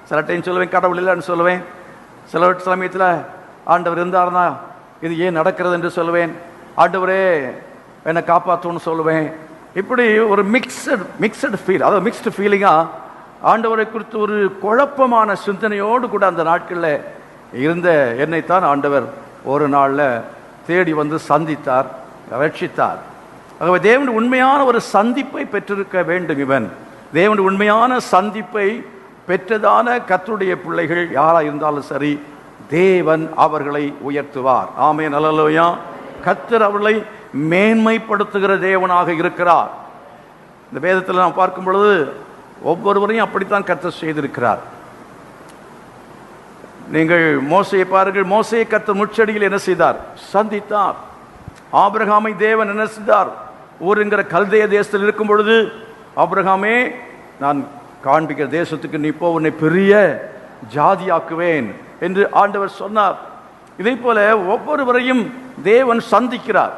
சில டைம் சொல்லுவேன் கடவுள் இல்லைன்னு சொல்லுவேன், சில சமயத்தில் ஆண்டவர் இருந்தார்னா இது ஏன் நடக்கிறது என்று சொல்லுவேன், ஆண்டவரே என்னை காப்பாற்றணும்னு சொல்லுவேன். இப்படி ஒரு மிக்சடு ஃபீல், அதாவது மிக்ஸ்டு ஃபீலிங்காக ஆண்டவரை குறித்து ஒரு குழப்பமான சிந்தனையோடு கூட அந்த நாட்களில் இருந்த என்னைத்தான் ஆண்டவர் ஒரு நாளில் தேடி வந்து சந்தித்தார், ரட்சித்தார். ஆகவே தேவனுடைய உண்மையான ஒரு சந்திப்பை பெற்றிருக்க வேண்டும். இவன் தேவனுடைய உண்மையான சந்திப்பை பெற்றதான கர்த்தருடைய பிள்ளைகள் யாரா இருந்தாலும் சரி, தேவன் அவர்களை உயர்த்துவார். ஆமென், அல்லேலூயா. கர்த்தர் அவர்களை மேன்மைப்படுத்துகிற தேவனாக இருக்கிறார். இந்த வேதத்தில் நாம் பார்க்கும் பொழுது ஒவ்வொருவரையும் அப்படித்தான் கர்த்தர் செய்திருக்கிறார். நீங்கள் மோசையை பாருங்கள். மோசையை கர்த்தர் முட்செடியில் என்ன செய்தார்? சந்தித்தார். ஆபிரகாமை தேவன் என்ன செய்தார்? ஊருங்கிற கல்தேய தேசத்தில் இருக்கும் பொழுது, ஆபிரகாமே நான் காண்பிக்கிற தேசத்துக்கு நீ போ, உன்னை பெரிய ஜாதியாக்குவேன் என்று ஆண்டவர் சொன்னார். இதை போல ஒவ்வொருவரையும் தேவன் சந்திக்கிறார்.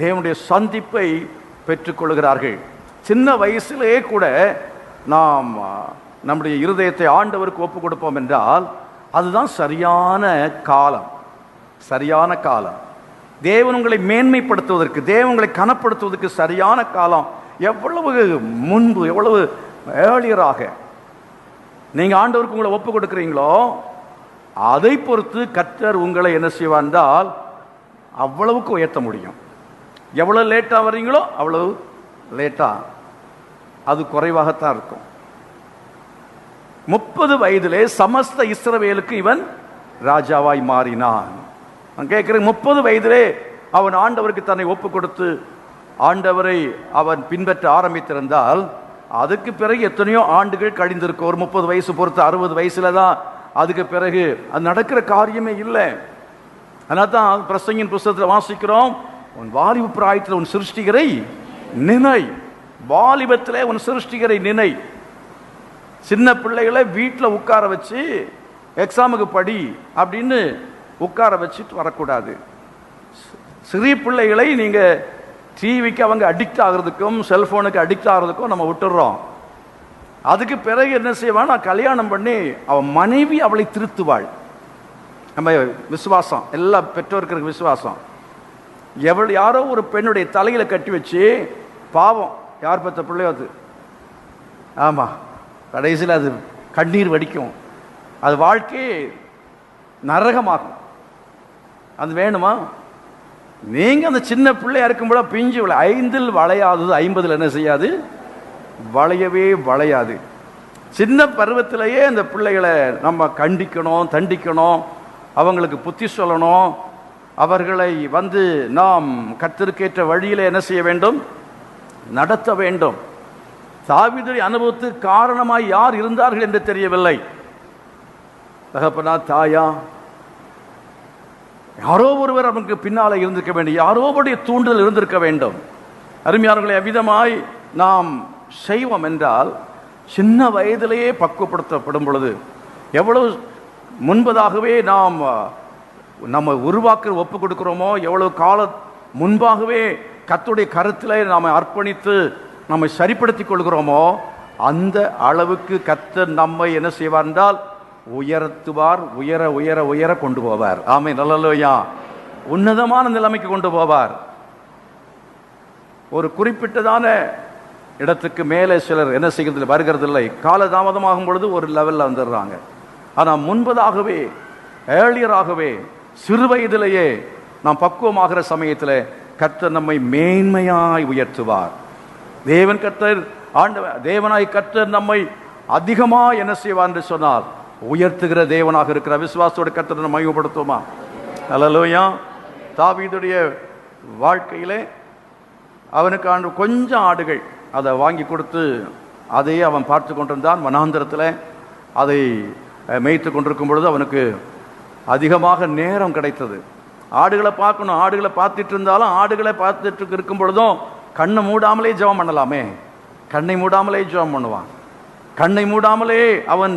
தேவனுடைய சந்திப்பை பெற்றுக்கொள்கிறார்கள். சின்ன வயசிலே கூட நாம் நம்முடைய இருதயத்தை ஆண்டவருக்கு ஒப்பு கொடுப்போம் என்றால் அதுதான் சரியான காலம். சரியான காலம். தேவன் உங்களை மேன்மைப்படுத்துவதற்கு, தேவன் உங்களை கனப்படுத்துவதற்கு சரியான காலம். எவ்வளவு முன்பு, எவ்வளவு ஏர்லியராக நீங்க ஆண்டவருக்கு உங்களை ஒப்பு கொடுக்கிறீங்களோ அதை பொறுத்து கர்த்தர் உங்களை என்ன செய்வார், அவ்வளவுக்கு உயர்த்த முடியும். எவ்வளவு லேட்டா வர்றீங்களோ அவ்வளவு லேட்டா அது குறைவாகத்தான் இருக்கும். 30 வயதிலே சமஸ்த இஸ்ரவேலுக்கு இவன் ராஜாவாய் மாறினான். நான் கேட்கிறேன், 30 வயதிலே அவன் ஆண்டவருக்கு தன்னை ஒப்பு கொடுத்து ஆண்டவரை அவன் பின்பற்ற ஆரம்பித்திருந்தால் அதுக்கு பிறகு எத்தனையோ ஆண்டுகள் கழிந்திருக்கும். ஒரு 30 வயசு பொறுத்து 60 வயசுல தான் அதுக்கு பிறகு அது நடக்கிற காரியமே இல்லை. அதனால தான் பிரசங்கின் புஸ்தகத்தில் வாசிக்கிறோம், உன் வாலிப பிராயத்தில் உன் சிருஷ்டிகரை நினை. வாலிபத்திலே உன் சிருஷ்டிகரை நினை. சின்ன பிள்ளைகளை வீட்டில் உட்கார வச்சு எக்ஸாமுக்கு படி அப்படின்னு உட்கார வச்சுட்டு வரக்கூடாது. சிறிய பிள்ளைகளை நீங்க டிவிக்கு அவங்க அடிக்ட் ஆகிறதுக்கும் செல்போனுக்கு அடிக்ட் ஆகிறதுக்கும் நம்ம விட்டுடுறோம். அதுக்கு பிறகு என்ன செய்வான், நான் கல்யாணம் பண்ணி அவன் மனைவி அவளை திருத்துவாள். நம்ம விசுவாசம், எல்லா பெற்றோருக்கு விசுவாசம். யாரோ ஒரு பெண்ணுடைய தலையில கட்டி வச்சு, பாவம் யார் பெற்ற பிள்ளையோ அது, ஆமா கடைசியில் அது கண்ணீர் வடிக்கும், அது வாழ்க்கையே நரகமாகும். அது வேணுமா? நீங்க அந்த சின்ன பிள்ளையா இருக்கும்போது பிஞ்சு 5 வளையாதது 50 என்ன செய்யாது, வளையவே வளையாது. சின்ன பருவத்திலேயே அந்த பிள்ளைகளை நம்ம கண்டிக்கணும், தண்டிக்கணும், அவங்களுக்கு புத்தி சொல்லணும். அவர்களை நாம் கர்த்தருக்கேற்ற வழியில என்ன செய்ய வேண்டும், நடத்த வேண்டும். தாவீதுடைய அனுபவத்துக்கு காரணமாய் யார் இருந்தார்கள் என்று தெரியவில்லை. தகப்பனா, தாயா, யாரோ ஒருவர் அவனுக்கு பின்னால இருந்திருக்க வேண்டும், யாரோடைய தூண்டுதல் இருந்திருக்க வேண்டும். அருமையானவர்களை, அவ்விதமாய் நாம் செய்வோம் என்றால் சின்ன வயதிலேயே பக்குவப்படுத்தப்படும் பொழுது எவ்வளவு முன்பதாகவே நாம் நம்ம உருவாக்க ஒப்பு கொடுக்கிறோமோ, எவ்வளவு கால முன்பாகவே கர்த்தருடைய கருத்திலே நாம் அர்ப்பணித்து நம்மை சரிப்படுத்திக் கொள்கிறோமோ, அந்த அளவுக்கு கர்த்தர் நம்மை என்ன செய்வார் என்றால் உயர்த்துவார். உயர உயர உயர கொண்டு போவார். ஆமென், அல்லேலூயா. உன்னதமான நிலைமைக்கு கொண்டு போவார். ஒரு குறிப்பிட்டதான இடத்துக்கு மேலே சிலர் என்ன செய்கிறது, வருகிறதில்லை. காலதாமதமாகும் பொழுது ஒரு லெவலில் வந்துடுறாங்க. ஆனால் முன்பதாகவே, ஏர்லியராகவே, சிறு வயதிலேயே நாம் பக்குவமாகிற சமயத்தில் கர்த்தர் நம்மை மேன்மையாய் உயர்த்துவார். தேவன் கர்த்தர், ஆண்டவர் தேவனாய் கர்த்தர் நம்மை அதிகமாக என்ன செய்வார் என்று சொன்னால் உயர்த்துகிற தேவனாக இருக்கிற விசுவாசத்தோடு கர்த்தரை நம்ம மையப்படுத்துவோமா? அல்லேலூயா. தாவீதுடைய வாழ்க்கையிலே அவனுக்கு கொஞ்சம் ஆடுகள் அதை வாங்கி கொடுத்து அதையே அவன் பார்த்து கொண்டிருந்தான். வனாந்திரத்தில் அதை மேய்த்து கொண்டிருக்கும் பொழுது அவனுக்கு அதிகமாக நேரம் கிடைத்தது. ஆடுகளை பார்க்கணும். ஆடுகளை பார்த்துட்டு இருந்தாலும் ஆடுகளை பார்த்துட்டு இருக்கும் பொழுதும் கண்ணை மூடாமலே ஜெபம் பண்ணலாமே. கண்ணை மூடாமலே ஜெபம் பண்ணுவான். கண்ணை மூடாமலே அவன்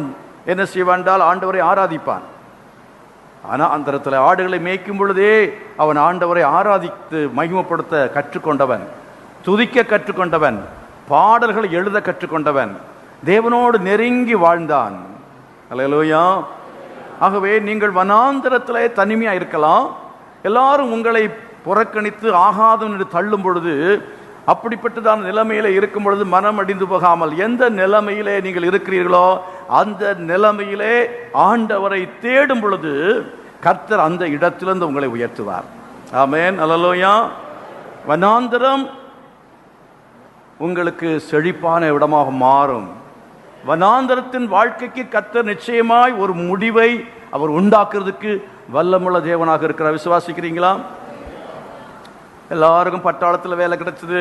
என்ன செய்வான், ஆண்டவரை ஆராதிப்பான். ஆனால் அந்த இடத்துல ஆடுகளை மேய்க்கும் பொழுதே அவன் ஆண்டவரை ஆராதித்து மகிமைப்படுத்த கற்றுக்கொண்டவன், துதிக்க கற்றுக்கொண்டவன், பாடல்களை எழுத கற்றுக்கொண்டவன், தேவனோடு நெருங்கி வாழ்ந்தான். அல்லேலூயா. ஆகவே நீங்கள் வனாந்திரத்திலே தனிமையாக இருக்கலாம். எல்லாரும் உங்களை புறக்கணித்து ஆகாதம் என்று தள்ளும் பொழுது, அப்படிப்பட்டதான நிலைமையில இருக்கும் பொழுது மனம் அடிந்து போகாமல் எந்த நிலைமையிலே நீங்கள் இருக்கிறீர்களோ அந்த நிலைமையிலே ஆண்டவரை தேடும் பொழுது கர்த்தர் அந்த இடத்திலிருந்து உங்களை உயர்த்துவார். ஆமென், அல்லேலூயா. வனாந்திரம் உங்களுக்கு செழிப்பான இடமாக மாறும். வனாந்திரத்தின் வாழ்க்கைக்கு கர்த்தர் நிச்சயமாய் ஒரு முடிவை அவர் உண்டாக்குறதுக்கு வல்லமுள்ள தேவனாக இருக்கிறார். விசுவாசிக்கிறீங்களா? எல்லாருக்கும் பட்டாளத்தில் வேலை கிடைச்சது,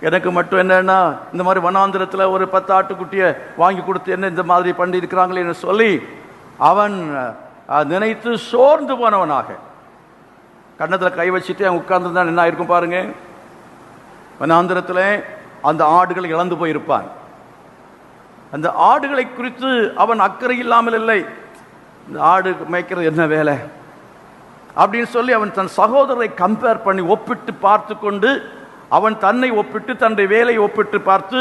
எனக்கு மட்டும் என்னன்னா இந்த மாதிரி வனாந்திரத்தில் ஒரு 10 ஆட்டுக்குட்டியை வாங்கி கொடுத்து என்ன இந்த மாதிரி பண்ணி இருக்கிறாங்களேன்னு சொல்லி அவன் நினைத்து சோர்ந்து போனவனாக கன்னத்தில் கை வச்சுட்டு அவன் உட்கார்ந்துருந்தான். என்ன ஆயிருக்கும் பாருங்க. வனாந்திரத்தில் அந்த ஆடுகளை இழந்து போயிருப்பான். அந்த ஆடுகளை குறித்து அவன் அக்கறை இல்லாமல் இல்லை. இந்த ஆடு மேய்க்கிறது என்ன வேலை அப்படின்னு சொல்லி அவன் தன் சகோதரரை கம்பேர் பண்ணி ஒப்பிட்டு பார்த்து கொண்டு அவன் தன்னை ஒப்பிட்டு தன்னுடைய வேலையை ஒப்பிட்டு பார்த்து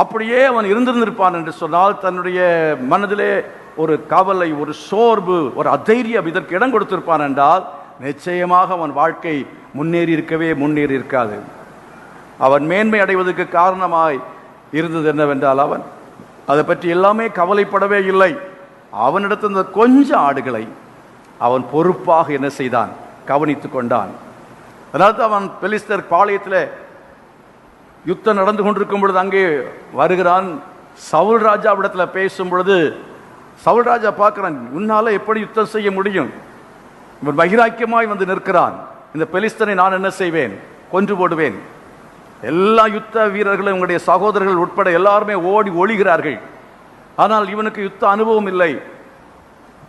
அப்படியே அவன் இருந்திருந்திருப்பான் என்று சொன்னால் தன்னுடைய மனதிலே ஒரு கவலை, ஒரு சோர்வு, ஒரு அதைரியம் இதற்கு இடம் கொடுத்திருப்பான் என்றால் நிச்சயமாக அவன் வாழ்க்கை முன்னேறி இருக்காது. அவன் மேன்மை அடைவதற்கு காரணமாய் இருந்தது என்னவென்றால் அவன் அதை பற்றி எல்லாமே கவலைப்படவே இல்லை. அவனிடத்தில் இந்த கொஞ்சம் ஆடுகளை அவன் பொறுப்பாக என்ன செய்தான், கவனித்து கொண்டான். அதாவது அவன் பெலிஸ்தர் பாளையத்தில் யுத்தம் நடந்து கொண்டிருக்கும் பொழுது அங்கே வருகிறான். சவுல் ராஜாவிடத்தில் பேசும் பொழுது சவுல் ராஜா பார்க்கிறான், உன்னால எப்படி யுத்தம் செய்ய முடியும்? இவன் வைராக்கியமாய் வந்து நிற்கிறான். இந்த பெலிஸ்தனை நான் என்ன செய்வேன், கொன்று போடுவேன். எல்லா யுத்த வீரர்களும் இவங்களுடைய சகோதரர்கள் உட்பட எல்லாருமே ஓடி ஒளிகிறார்கள். ஆனால் இவனுக்கு யுத்த அனுபவம் இல்லை,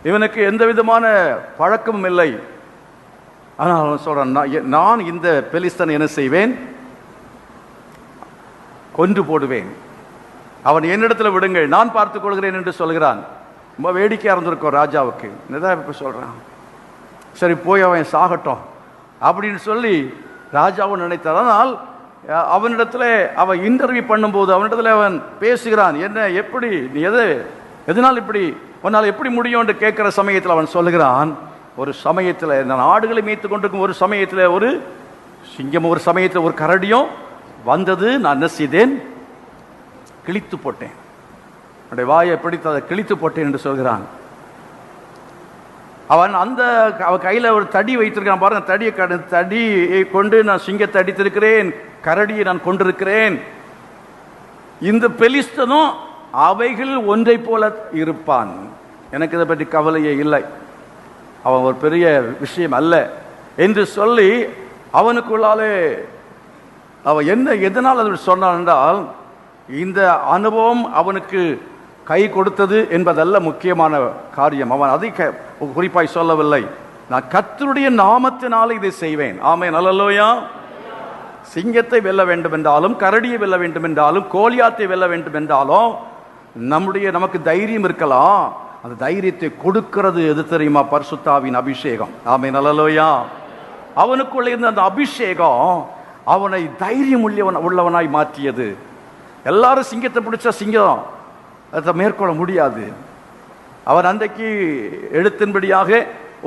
இவனுக்கு எந்த விதமான பழக்கமும் இல்லை. ஆனால் அவன் சொல்றான், நான் இந்த பெலிஸ்தனை என்ன செய்வேன், கொன்று போடுவேன். அவன் என்னிடத்தில் விடுங்கள், நான் பார்த்துக் கொள்கிறேன் என்று சொல்கிறான். ரொம்ப வேடிக்கையாக இருந்திருக்கும் ராஜாவுக்கு. என்னதான் இப்ப சொல்றான், சரி போய் அவன் சாகட்டும் அப்படின்னு சொல்லி ராஜாவும் நினைத்தார். ஆனால் அவனிடத்துல அவன் இன்டர்வியூ பண்ணும்போது அவனிடத்துல அவன் பேசுகிறான், என்ன எப்படி நீ எதனால் இப்படி உன்னால் எப்படி முடியும் என்று கேட்கிற சமயத்தில் அவன் சொல்லுகிறான், ஒரு சமயத்தில் நான் ஆடுகளை மேய்த்து கொண்டிருக்கும் ஒரு சமயத்தில் ஒரு சிங்கம், ஒரு சமயத்தில் ஒரு கரடியும் வந்தது, நான் என்ன செய்தேன், கிழித்து போட்டேன், என்னுடைய வாயை பிடித்து அதை கிழித்து போட்டேன் என்று சொல்கிறான். அவன் அவன் கையில் ஒரு தடி வைத்திருக்கான் பாருங்க. தடியை கொண்டு நான் சிங்கத்தை அடித்திருக்கிறேன், கரடியை நான் கொண்டிருக்கிறேன். இந்த பெலிஸ்தனும் அவைகள் ஒன்றை போல இருப்பான், எனக்கு இதை பற்றி கவலையே இல்லை, அவன் ஒரு பெரிய விஷயம் அல்ல என்று சொல்லி அவனுக்குள்ளாலே அவன் எதனால் அது சொன்னான் என்றால், இந்த அனுபவம் அவனுக்கு கை கொடுத்தது என்பதல்ல முக்கியமான காரியம். அவன் அதை குறிப்பாய் சொல்லவில்லை, நான் கர்த்தருடைய நாமத்தினாலே இதை செய்வேன். ஆமென், அல்லேலூயா. சிங்கத்தை வெல்ல வேண்டும் என்றாலும், கரடியை வெல்ல வேண்டும் என்றாலும், கோலியாத்தை வெல்ல வேண்டும் என்றாலும் நமக்கு தைரியம் இருக்கலாம். அந்த தைரியத்தை கொடுக்கிறது எது தெரியுமா? பரிசுத்தாவின் அபிஷேகம். ஆமென், அல்லேலூயா. அவனுக்குள்ள இருந்த அந்த அபிஷேகம் அவனை தைரியம் உள்ளவனாய் மாற்றியது. எல்லாரும் சிங்கத்தை பிடிச்ச சிங்கம் அதை மேற்கொள்ள முடியாது. அவன் அன்றைக்கு எழுத்தின்படியாக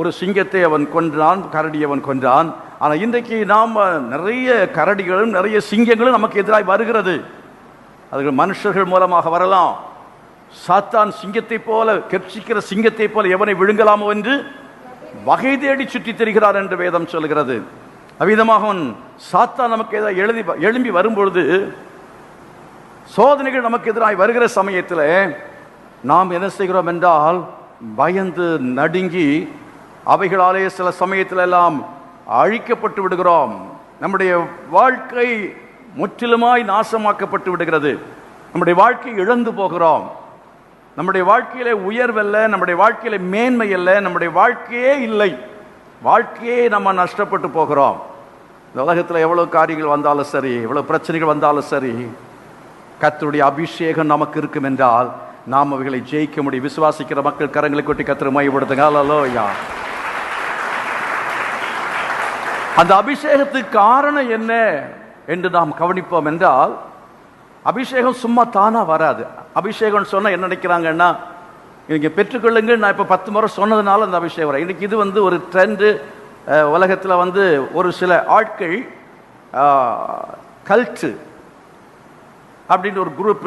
ஒரு சிங்கத்தை அவன் கொன்றான், கரடி அவன் கொன்றான். ஆனால் இன்றைக்கு நாம் நிறைய கரடிகளும் நிறைய சிங்கங்களும் நமக்கு எதிராக வருகிறது. அதுகள் மனுஷர்கள் மூலமாக வரலாம். சாத்தான் சிங்கத்தை போல, கெர்ச்சிக்கிற சிங்கத்தை போல எவனை விழுங்கலாமோ என்று வகை தேடி சுற்றி திரிகிறார் என்று வேதம் சொல்கிறது. அவ்விதமாக அவன் சாத்தான் நமக்கு எதிராக எழும்பி வரும்பொழுது, சோதனைகள் நமக்கு எதிராக வருகிற சமயத்தில் நாம் என்ன செய்கிறோம் என்றால் பயந்து நடுங்கி அவைகளாலே சில சமயத்தில் எல்லாம் அழிக்கப்பட்டு விடுகிறோம். நம்முடைய வாழ்க்கை முற்றிலுமாய் நாசமாக்கப்பட்டு விடுகிறது. நம்முடைய வாழ்க்கை இழந்து போகிறோம். நம்முடைய வாழ்க்கையில உயர்வல்ல, நம்முடைய வாழ்க்கையில மேன்மை அல்ல, நம்முடைய வாழ்க்கையே இல்லை. வாழ்க்கையே நம்ம நஷ்டப்பட்டு போகிறோம். இந்த உலகத்தில் எவ்வளவு காரியங்கள் வந்தாலும் சரி, எவ்வளவு பிரச்சனைகள் வந்தாலும் சரி, கர்த்தருடைய அபிஷேகம் நமக்கு இருக்கும் என்றால் நாம் அவைகளை ஜெயிக்க முடியும். விசுவாசிக்கிற மக்கள் கரங்களை கொட்டி கர்த்தரை மகிமைப்படுத்துங்க. அல்லேலூயா. அந்த அபிஷேகத்துக்கு காரணம் என்ன என்று நாம் கவனிப்போம் என்றால், அபிஷேகம் சும்மா தானா வராது. அபிஷேகம் சொன்னா என்ன நினைக்கிறாங்கன்னா, நீங்க பெற்றுக்கொள்ளுங்க, நான் இப்ப 10 முறை சொன்னதுனால அந்த அபிஷேகம் வரும். இன்னைக்கு இது ஒரு ட்ரெண்டு. உலகத்தில் ஒரு சில ஆட்கள் கல்ட்டு அப்படின்னு ஒரு குரூப்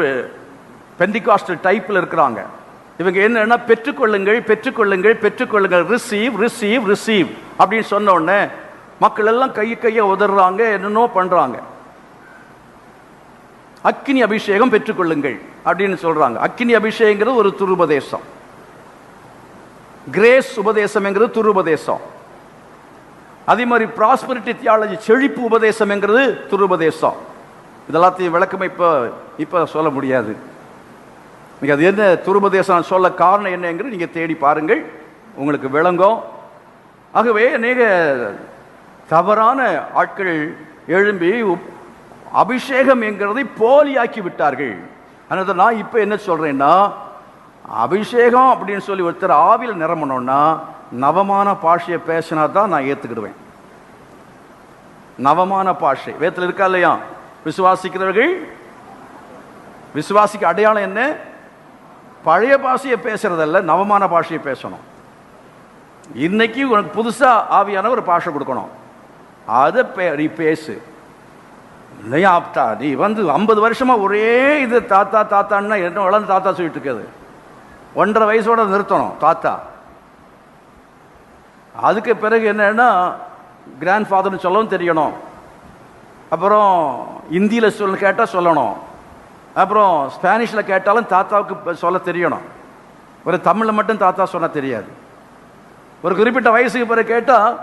பெண்டிகாஸ்டல் டைப்பில் இருக்கிறாங்க. இவங்க என்னன்னா பெற்றுக்கொள்ளுங்கள் பெற்றுக்கொள்ளுங்கள் பெற்றுக்கொள்ளுங்கள், ரிசீவ் ரிசீவ் ரிசீவ் அப்படின்னு சொன்ன உடனே மக்கள் எல்லாம் கையை உதறாங்க, என்னென்னோ பண்றாங்க. அக்கினி அபிஷேகம் பெற்றுக்கொள்ளுங்கள் அப்படின்னு சொல்றாங்க. அக்கினி அபிஷேகங்கிறது ஒரு துருபதேசம். கிரேஸ் உபதேசம்ங்கிறது துருபதேசம். அதே மாதிரி ப்ராஸ்பரிட்டி தியாலஜி, செழிப்பு உபதேசம்ங்கிறது துருபதேசம். இதெல்லாத்தையும் விளக்கமா இப்ப சொல்ல முடியாது. நீங்க அது என்ன துருபதேசம் சொல்ல காரணம் என்னங்கிறது நீங்க தேடி பாருங்கள், உங்களுக்கு விளங்கும். ஆகவே அநேக தவறான ஆட்கள் எழும்பி அபிஷேகம் என்கிறதை போலியாக்கி விட்டார்கள். அதனால நான் இப்ப என்ன சொல்றேன்னா, அபிஷேகம் அப்படின்னு சொல்லி ஒருத்தர் ஆவியில் நிரம்பணும்னா நவமான பாஷையை பேசினா தான் நான் ஏத்துக்கிடுவேன். நவமான பாஷை வேதத்தில் இருக்கா இல்லையா? விசுவாசிக்கிறவர்கள், விசுவாசிக்க அடையாளம் என்ன? பழைய பாஷையை பேசுறதல்ல, நவமான பாஷையை பேசணும். இன்னைக்கு உனக்கு புதுசா ஆவியான ஒரு பாஷை கொடுக்கணும், அதை நீ பேசு. இல்லையா நீ 50 வருஷமா ஒரே இது தாத்தா தாத்தான்னா என்ன வளர்ந்து தாத்தா சொல்லிட்டு இருக்காது. 1.5 வயசோட நிறுத்தணும் தாத்தா. அதுக்கு பிறகு என்னன்னா கிராண்ட் ஃபாதர்னு சொல்லவும் தெரியணும். அப்புறம் இந்தியில் கேட்டால் சொல்லணும். அப்புறம் ஸ்பானிஷில் கேட்டாலும் தாத்தாவுக்கு சொல்ல தெரியணும். ஒரு தமிழில் மட்டும் தாத்தா சொன்ன தெரியாது. ஒரு குறிப்பிட்ட வயசுக்கு பிறகு கேட்டால்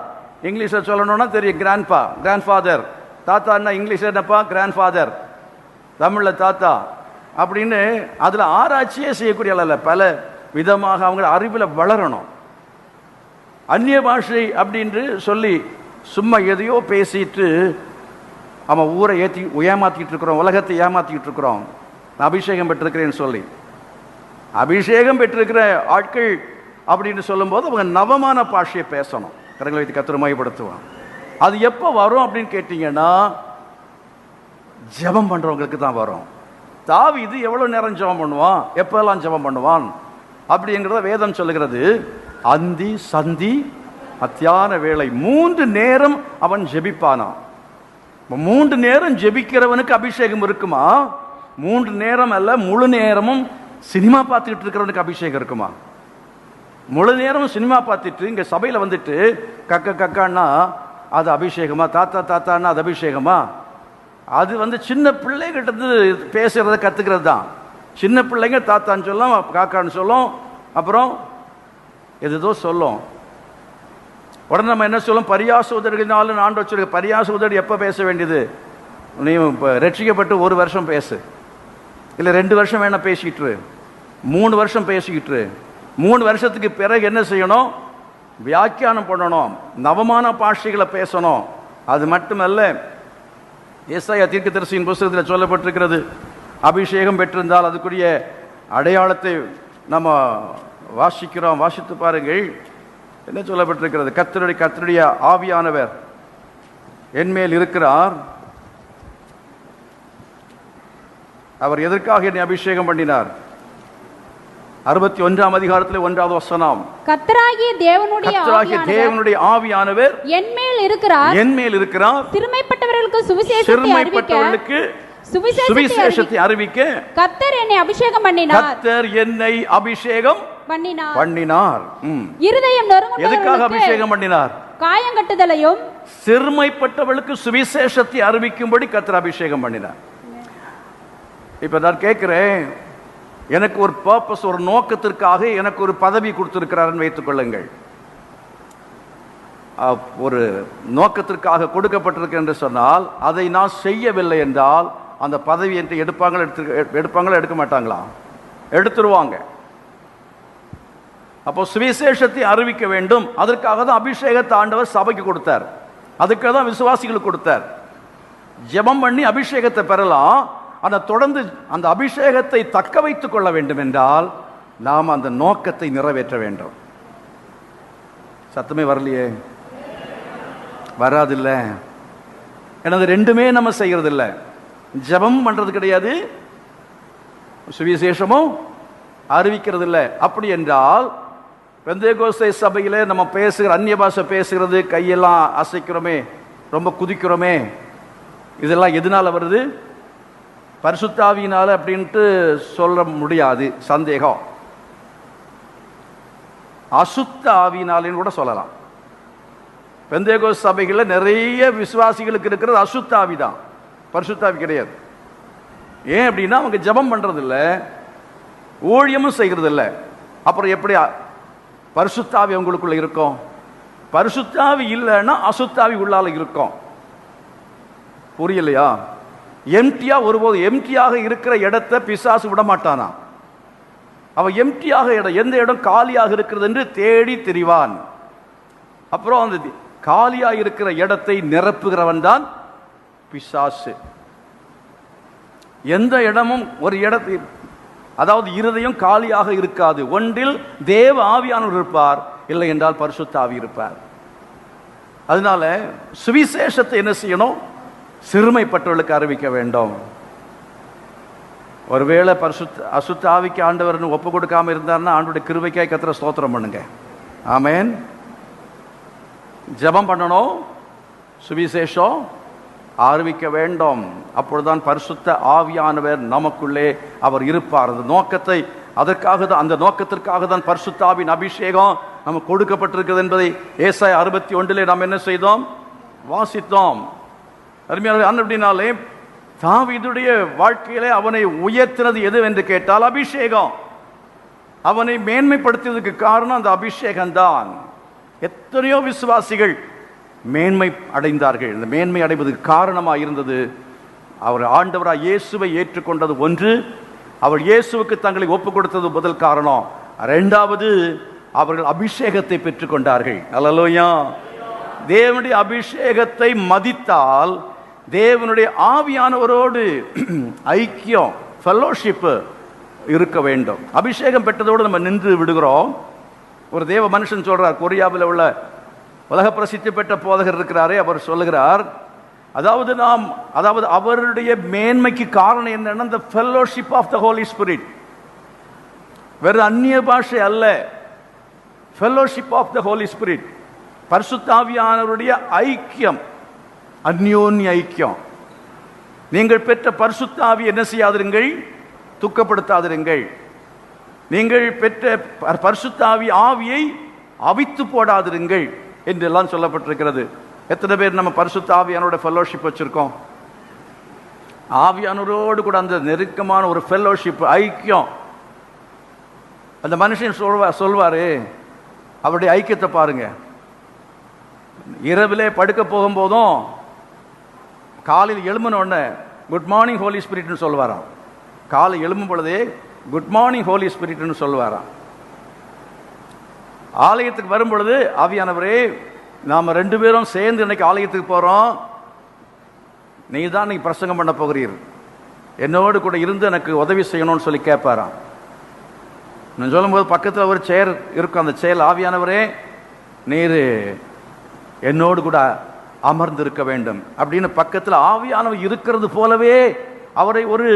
இங்கிலீஷில் சொல்லணும்னா தெரியும். Grandpa, grand father. தாத்தான்னா இங்கிலீஷில் என்னப்பா? Grand father. தமிழில் தாத்தா அப்படின்னு அதில் ஆராய்ச்சியே செய்யக்கூடிய அல்ல, பல விதமாக அவங்க அறிவில் வளரணும். அந்நிய பாஷை அப்படின்னு சொல்லி சும்மா எதையோ பேசிட்டு அவன் ஊரை ஏமாத்திட்டு இருக்கிறோம், உலகத்தை ஏமாத்திட்டு இருக்கிறோம். நான் அபிஷேகம் பெற்றிருக்கிறேன்னு சொல்லி அபிஷேகம் பெற்றிருக்கிற ஆட்கள் அப்படின்னு சொல்லும்போது அவங்க நவமான பாஷையை பேசணும். கரங்களை வைத்து கர்த்தரை மகிமைப்படுத்துவான். அது எப்போ வரும் அப்படின்னு கேட்டீங்கன்னா, ஜெபம் பண்றவங்களுக்கு தான் வரும். தாவீது எவ்வளவு நேரம் ஜெபம் பண்ணுவான், எப்பெல்லாம் ஜெபம் பண்ணுவான் அப்படிங்கிறத வேதம் சொல்லுகிறது. அந்தி சந்தி மத்தியான வேளை 3 நேரம் அவன் ஜெபிப்பானான். 3 நேரம் ஜெபிக்கிறவனுக்கு அபிஷேகம் இருக்குமா? 3 நேரம் அல்ல, முழு நேரமும் சினிமா பார்த்துக்கிட்டு இருக்கிறவனுக்கு அபிஷேகம் இருக்குமா? முழு நேரம் சினிமா பார்த்துட்டு இங்க சபையில வந்துட்டு கக்க கக்கான்னா அது அபிஷேகமா? தாத்தா தாத்தான்னா அது அபிஷேகமா? அது சின்ன பிள்ளைகிட்ட பேசுறத கத்துக்கிறது தான். சின்ன பிள்ளைங்க தாத்தான்னு சொல்லும், காக்கான்னு சொல்லும், அப்புறம் எதோ சொல்லும். உடனே நம்ம என்ன சொல்லும்? பரியாச உதடுகளினாலும் ஆண்டவர் சொல்லுங்க. பரியாச உதடு எப்போ பேச வேண்டியது? நீ ரட்சிக்கப்பட்டு 1 வருஷம் பேசு, இல்லை 2 வருஷம் வேணா பேசிக்கிட்டு, 3 வருஷம் பேசிக்கிட்டு, 3 வருஷத்துக்கு பிறகு என்ன செய்யணும்? வியாக்கியானம் பண்ணணும், நவமான பாஷைகளை பேசணும். அது மட்டுமல்ல, ஏசாயா தீர்க்கதரிசியின் புத்தகத்தில் சொல்லப்பட்டிருக்கிறது, அபிஷேகம் பெற்றிருந்தால் அதுக்குரிய அடையாளத்தை நம்ம வாசிக்கிறோம். வாசித்து பாருங்கள் என்ன சொல்லப்பட்டிருக்கிறது. கர்த்தருடைய ஆவியானவர் என்மேல் இருக்கிறார். அவர் எதற்காக என்னை அபிஷேகம் பண்ணினார்? 61ஆம் அதிகாரத்தில் 1வது வசனம். கர்த்தராகிய தேவனுடைய ஆவியானவர் என்மேல் இருக்கிறார். சிறுமைப்பட்டவர்களுக்கு சுவிசேஷத்தை அறிவிக்க கர்த்தர் என்னை அபிஷேகம் பண்ணினார். இருதயம் நொறுங்குண்டவர்களுக்கு எதுக்காக அபிஷேகம் பண்ணினார்? காயங்கட்டுதலையும் சிறுமைப்பட்டவர்களுக்கு சுவிசேஷத்தை அறிவிக்கும்படி கர்த்தர் அபிஷேகம் பண்ணினார். இப்ப நான் கேட்கிறேன், எனக்கு ஒரு பர்பஸ், ஒரு நோக்கத்திற்காக எனக்கு ஒரு பதவி கொடுத்திருக்கிறார் வைத்துக் கொள்ளுங்கள். ஒரு நோக்கத்திற்காக கொடுக்கப்பட்டிருக்கு என்று சொன்னால் அதை நான் செய்யவில்லை என்றால் அந்த பதவி என்று எடுப்பாங்களா எடுக்க மாட்டாங்களா? எடுத்துருவாங்க. அப்போ சுவிசேஷத்தை அறிவிக்க வேண்டும். அதற்காக தான் அபிஷேகத்தை ஆண்டவர் சபைக்கு கொடுத்தார். அதுக்காக தான் விசுவாசிகளுக்கு கொடுத்தார். ஜெபம் பண்ணி அபிஷேகத்தை பெறலாம். ஆனால் தொடர்ந்து அந்த அபிஷேகத்தை தக்க வைத்துக் கொள்ள வேண்டும் என்றால் நாம் அந்த நோக்கத்தை நிறைவேற்ற வேண்டும். சத்தமே வரலையே, வராதில்ல. எனது ரெண்டுமே நம்ம செய்யறது இல்லை. ஜெபம் பண்றது கிடையாது, சுவிசேஷமும் அறிவிக்கிறது இல்லை. அப்படி என்றால் பெந்தேகோஸ்தே சபையிலே நம்ம பேசுகிற அந்நிய பாஷை பேசுகிறது, கையெல்லாம் அசைக்கிறோமே, ரொம்ப குதிக்கிறோமே, இதெல்லாம் எதனால வருது? பரிசுத்த ஆவியினால அப்படின்ட்டு சொல்ல முடியாது, சந்தேகம். அசுத்த ஆவியினாலேன்னு கூட சொல்லலாம். பெந்தேகோஸ்தே சபைகளில் நிறைய விசுவாசிகளுக்கு இருக்கிறது அசுத்த ஆவி தான், பரிசுத்த ஆவி கிடையாது. ஏன் அப்படின்னா அவங்க ஜெபம் பண்றது இல்லை, ஊழியமும் செய்கிறது இல்லை. அப்புறம் எப்படி பரிசுத்த ஆவி அவங்களுக்குள்ள இருக்கும்? பரிசுத்த ஆவி இல்லைன்னா அசுத்த ஆவி உள்ளால இருக்கும். புரியலையா? எம்டியா ஒருபோது எம்டியாக இருக்கிற இடத்தை பிசாசு விட மாட்டானா. அவன் எம்டியாக இடம், எந்த இடம் காலியாக இருக்கிறது என்று தேடி திரிவான். அப்புறம் அந்த காலியாக இருக்கிற இடத்தை நிரப்புகிறவன் தான் பிசாசு. எந்த இடமும் ஒரு இடத்தை, அதாவது இருதயம் காலியாக இருக்காது. ஒன்றில் தேவ ஆவியானவர் இருப்பார், இல்லை என்றால் பரிசுத்த ஆவி இருப்பார். அதனால சுவிசேஷத்தை என்ன செய்யணும்? சிறுமைப்பட்டவர்களுக்கு அறிவிக்க வேண்டும். ஒருவேளை அசுத்த ஆவிக்கு ஆண்டவர் ஒப்பு கொடுக்காம இருந்தார்னா ஆண்டவருடைய கிருபைக்காய் கர்த்தரை ஸ்தோத்திரம் பண்ணுங்க. ஆமென். ஜெபம் பண்ணணும், சுவிசேஷம் அறிவிக்க வேண்டும். அப்பொழுதுதான் பரிசுத்த ஆவியானவர் நமக்குள்ளே அவர் இருப்பார். அந்த நோக்கத்தை, அதற்காக தான், அந்த நோக்கத்திற்காக தான் பரிசுத்த ஆவியின் அபிஷேகம் நமக்கு கொடுக்கப்பட்டிருக்கிறது என்பதை ஏசாயா 61 நாம் என்ன செய்தோம்? வாசித்தோம். அருமையான அப்படின்னாலே தாவீதுடைய வாழ்க்கையிலே அவனை உயர்த்தினது எது என்று கேட்டால் அபிஷேகம். அவனை மேன்மைப்படுத்தியதுக்கு காரணம் அந்த அபிஷேகம் தான். எத்தனையோ விசுவாசிகள் மேன்மை அடைந்தார்கள். இந்த மேன்மை அடைவதற்கு காரணமாக இருந்தது அவர் ஆண்டவராக இயேசுவை ஏற்றுக்கொண்டது ஒன்று, அவர் இயேசுவுக்கு தங்களை ஒப்பு கொடுத்தது முதல் காரணம். இரண்டாவது, அவர்கள் அபிஷேகத்தை பெற்றுக்கொண்டார்கள். அல்லேலூயா. தேவனுடைய அபிஷேகத்தை மதித்தால் தேவனுடைய ஆவியானவரோடு ஐக்கியம், ஃபெல்லோஷிப் இருக்க வேண்டும். அபிஷேகம் பெற்றதோடு நம்ம நின்று விடுகிறோம். ஒரு தேவ மனுஷன் சொல்றார், கொரியாவில் உள்ள உலக பிரசித்தி பெற்ற போதகர் இருக்கிறாரே, அவர் சொல்லுகிறார், அதாவது அவருடைய மேன்மைக்கு காரணம் என்னன்னா the fellowship of the Holy Spirit. வேறு அந்நிய பாஷை அல்ல, fellowship of the Holy Spirit. பரிசுத்த ஆவியானவருடைய ஐக்கியம், அந்யோன்ய ஐக்கியம். நீங்கள் பெற்ற பரிசுத்த ஆவி என்ன செய்யாதிருங்கள்? துக்கப்படுத்தாதிருங்கள். நீங்கள் பெற்ற பரிசுத்த ஆவியை அவித்து போடாதிருங்கள் என்றெல்லாம் சொல்லப்பட்டிருக்கிறது. எத்தனை பேர் நம்ம பரிசுத்த ஆவியானோட ஃபெல்லோஷிப் வச்சிருக்கோம்? ஆவியானவரோடு கூட அந்த நெருக்கமான ஒரு ஃபெல்லோஷிப், ஐக்கியம். அந்த மனுஷன் சொல்வாரு, அவருடைய ஐக்கியத்தை பாருங்க. இரவிலே படுக்க போகும்போதும் காலையில் எழும்பின உடனே குட் மார்னிங் ஹோலி ஸ்பிரிட்னு சொல்லுவாராம். காலை எழும்பும் பொழுதே குட் மார்னிங் ஹோலி ஸ்பிரிட்னு சொல்லுவாராம். ஆலயத்துக்கு வரும் பொழுது, ஆவியானவரே நாம் 2 பேரும் சேர்ந்து இன்னைக்கு ஆலயத்துக்கு போகிறோம், நீ தான் இன்னைக்கு பிரசங்கம் பண்ண போகிறீர், என்னோடு கூட இருந்து எனக்கு உதவி செய்யணும்னு சொல்லி கேட்பாராம். நான் சொல்லும்போது பக்கத்தில் ஒரு செயல் இருக்கும். அந்த செயல், ஆவியானவரே நீர் என்னோடு கூட அமர்ந்திருக்க வேண்டும் அப்படின்னு பக்கத்தில் ஆவியானவர் இருக்கிறது போலவே அவரை ஒரு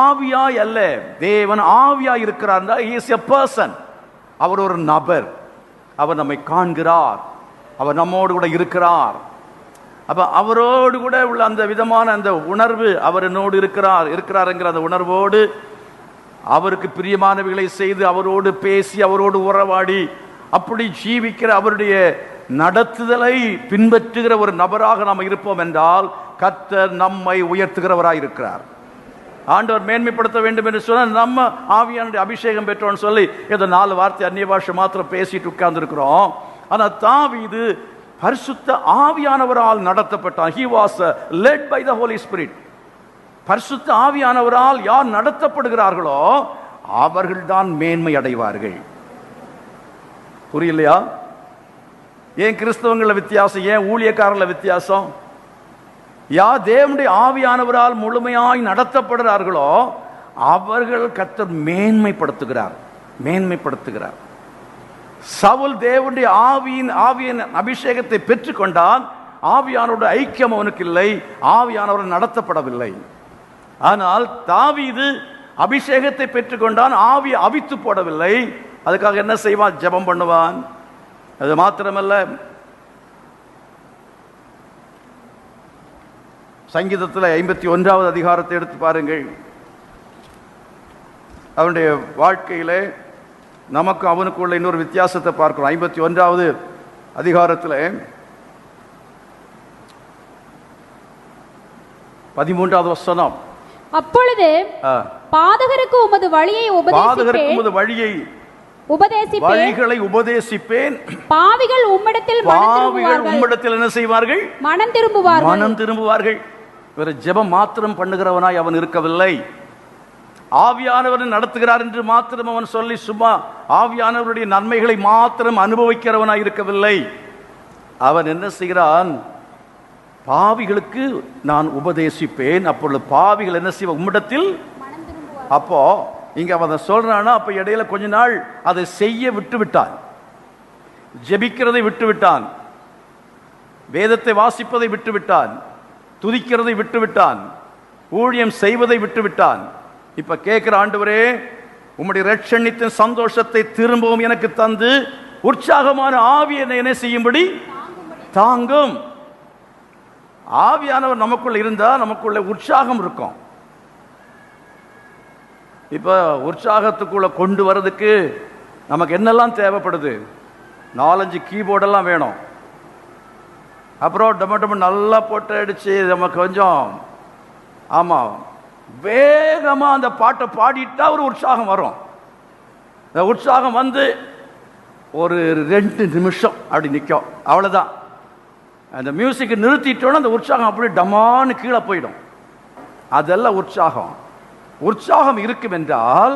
ஆவியாய் அல்ல, தேவன் ஆவியாய் இருக்கிறார். he is a person. அவர் ஒரு நபர். அவர் நம்மை காண்கிறார், அவர் நம்மோடு கூட இருக்கிறார். அப்ப அவரோடு கூட உள்ள அந்த விதமான அந்த உணர்வு, அவர் என்னோடு இருக்கிறாருங்கிற அந்த உணர்வோடு அவருக்கு பிரியமானவைகளை செய்து அவரோடு பேசி அவரோடு உறவாடி அப்படி ஜீவிக்கிற அவருடைய நடத்துதலை பின்பற்றுகிற ஒரு நபராக நாம் இருப்போம் என்றால் கர்த்தர் நம்மை உயர்த்துகிறவராய் இருக்கிறார். ஆண்டவர் மேன்மைப்படுத்த வேண்டும் என்று சொன்னால் நம்ம ஆவியானுடைய அபிஷேகம் பெற்றோம்னு சொல்லி ஏதோ 4 வார்த்தை அந்நிய பாஷை மாத்திரம் பேசிட்டு உட்கார்ந்து இருக்கிறோம். ஆனா தாவீது பரிசுத்த ஆவியானவரால் நடத்தப்பட்டான். he was led by the Holy Spirit. பரிசுத்த ஆவியானவரால் யார் நடத்தப்படுகிறார்களோ அவர்கள்தான் மேன்மை அடைவார்கள். புரியலையா? ஏன் கிறிஸ்தவங்கள வித்தியாசம், ஏன் ஊழியக்காரர்கள வித்தியாசம்? யார் தேவனுடைய ஆவியானவரால் முழுமையாய் நடத்தப்படுகிறார்களோ அவர்கள் கர்த்தர் மேன்மைப்படுத்துகிறார். சவுல் தேவனுடைய ஆவியின் அபிஷேகத்தை பெற்றுக்கொண்டான். ஆவியானவருடைய ஐக்கியம் அவனுக்கு இல்லை, ஆவியானவர் நடத்தப்படவில்லை. ஆனால் தாவீது அபிஷேகத்தை பெற்றுக்கொண்டான், ஆவியை அவித்து போடவில்லை. அதுக்காக என்ன செய்வான்? ஜெபம் பண்ணுவான். அது மாத்திரமல்ல, சங்கீதத்தில் 51வது அதிகாரத்தை எடுத்து பாருங்கள். அவனுடைய வாழ்க்கையிலே நமக்கு அவனுக்குள்ள இன்னொரு வித்தியாசத்தை பார்க்கிறோம். 51வது அதிகாரத்தில் 13வது வசனம். அப்பொழுது பாதகருக்கு உமது வழியை வழிகளை உபதேசிப்பேன், பாவிகள் உம்மிடத்தில் என்ன செய்வார்கள்? மனம் திரும்புவார்கள். வேற ஜெபம் மாத்திரம் பண்ணுகிறவனாய் அவன் இருக்கவில்லை. ஆவியானவர் நடத்துகிறார் என்று மாத்திரம் அவன் சொல்லி சும்மா ஆவியானவருடைய நன்மைகளை மாத்திரம் அனுபவிக்கிறவனாய் இருக்கவில்லை. அவன் என்ன செய்கிறான்? பாவிகளுக்கு நான் உபதேசிப்பேன், அப்பொழுது பாவிகள் என்ன செய்வார்? உம்மிடத்தில். அப்போ இங்க அவன் சொல்றானா, அப்ப இடையில கொஞ்ச நாள் அதை செய்ய விட்டு விட்டான், ஜெபிக்கிறதை விட்டு விட்டான், வேதத்தை வாசிப்பதை விட்டு விட்டான், துதிக்கிறதை விட்டு விட்டான், ஊழியம் செய்வதை விட்டு விட்டான். இப்ப கேட்கிற, ஆண்டவரே உம்முடைய இரட்சணித்தின் சந்தோஷத்தை திரும்பவும் எனக்கு தந்து உற்சாகமான ஆவியை என்ன செய்யும்படி தாங்கும். ஆவியானவர் நமக்குள்ள இருந்தா நமக்குள்ள உற்சாகம் இருக்கும். இப்ப உற்சாகத்துக்குள்ள கொண்டு வரதுக்கு நமக்கு என்னெல்லாம் தேவைப்படுது? 4-5 கீபோர்டெல்லாம் வேணும். அப்புறம் டம நல்லா போட்டு அடிச்சு நமக்கு கொஞ்சம் ஆமா வேகமா அந்த பாட்டை பாடிட்டா ஒரு உற்சாகம் வரும். இந்த உற்சாகம் வந்து ஒரு 2 நிமிஷம் அப்படி நிற்கும், அவ்வளவுதான். அந்த மியூசிக் நிறுத்திட்டோன்னா அந்த உற்சாகம் அப்படியே டமான்னு கீழே போயிடும். அதெல்லாம் உற்சாகம். உற்சாகம் இருக்கும் என்றால்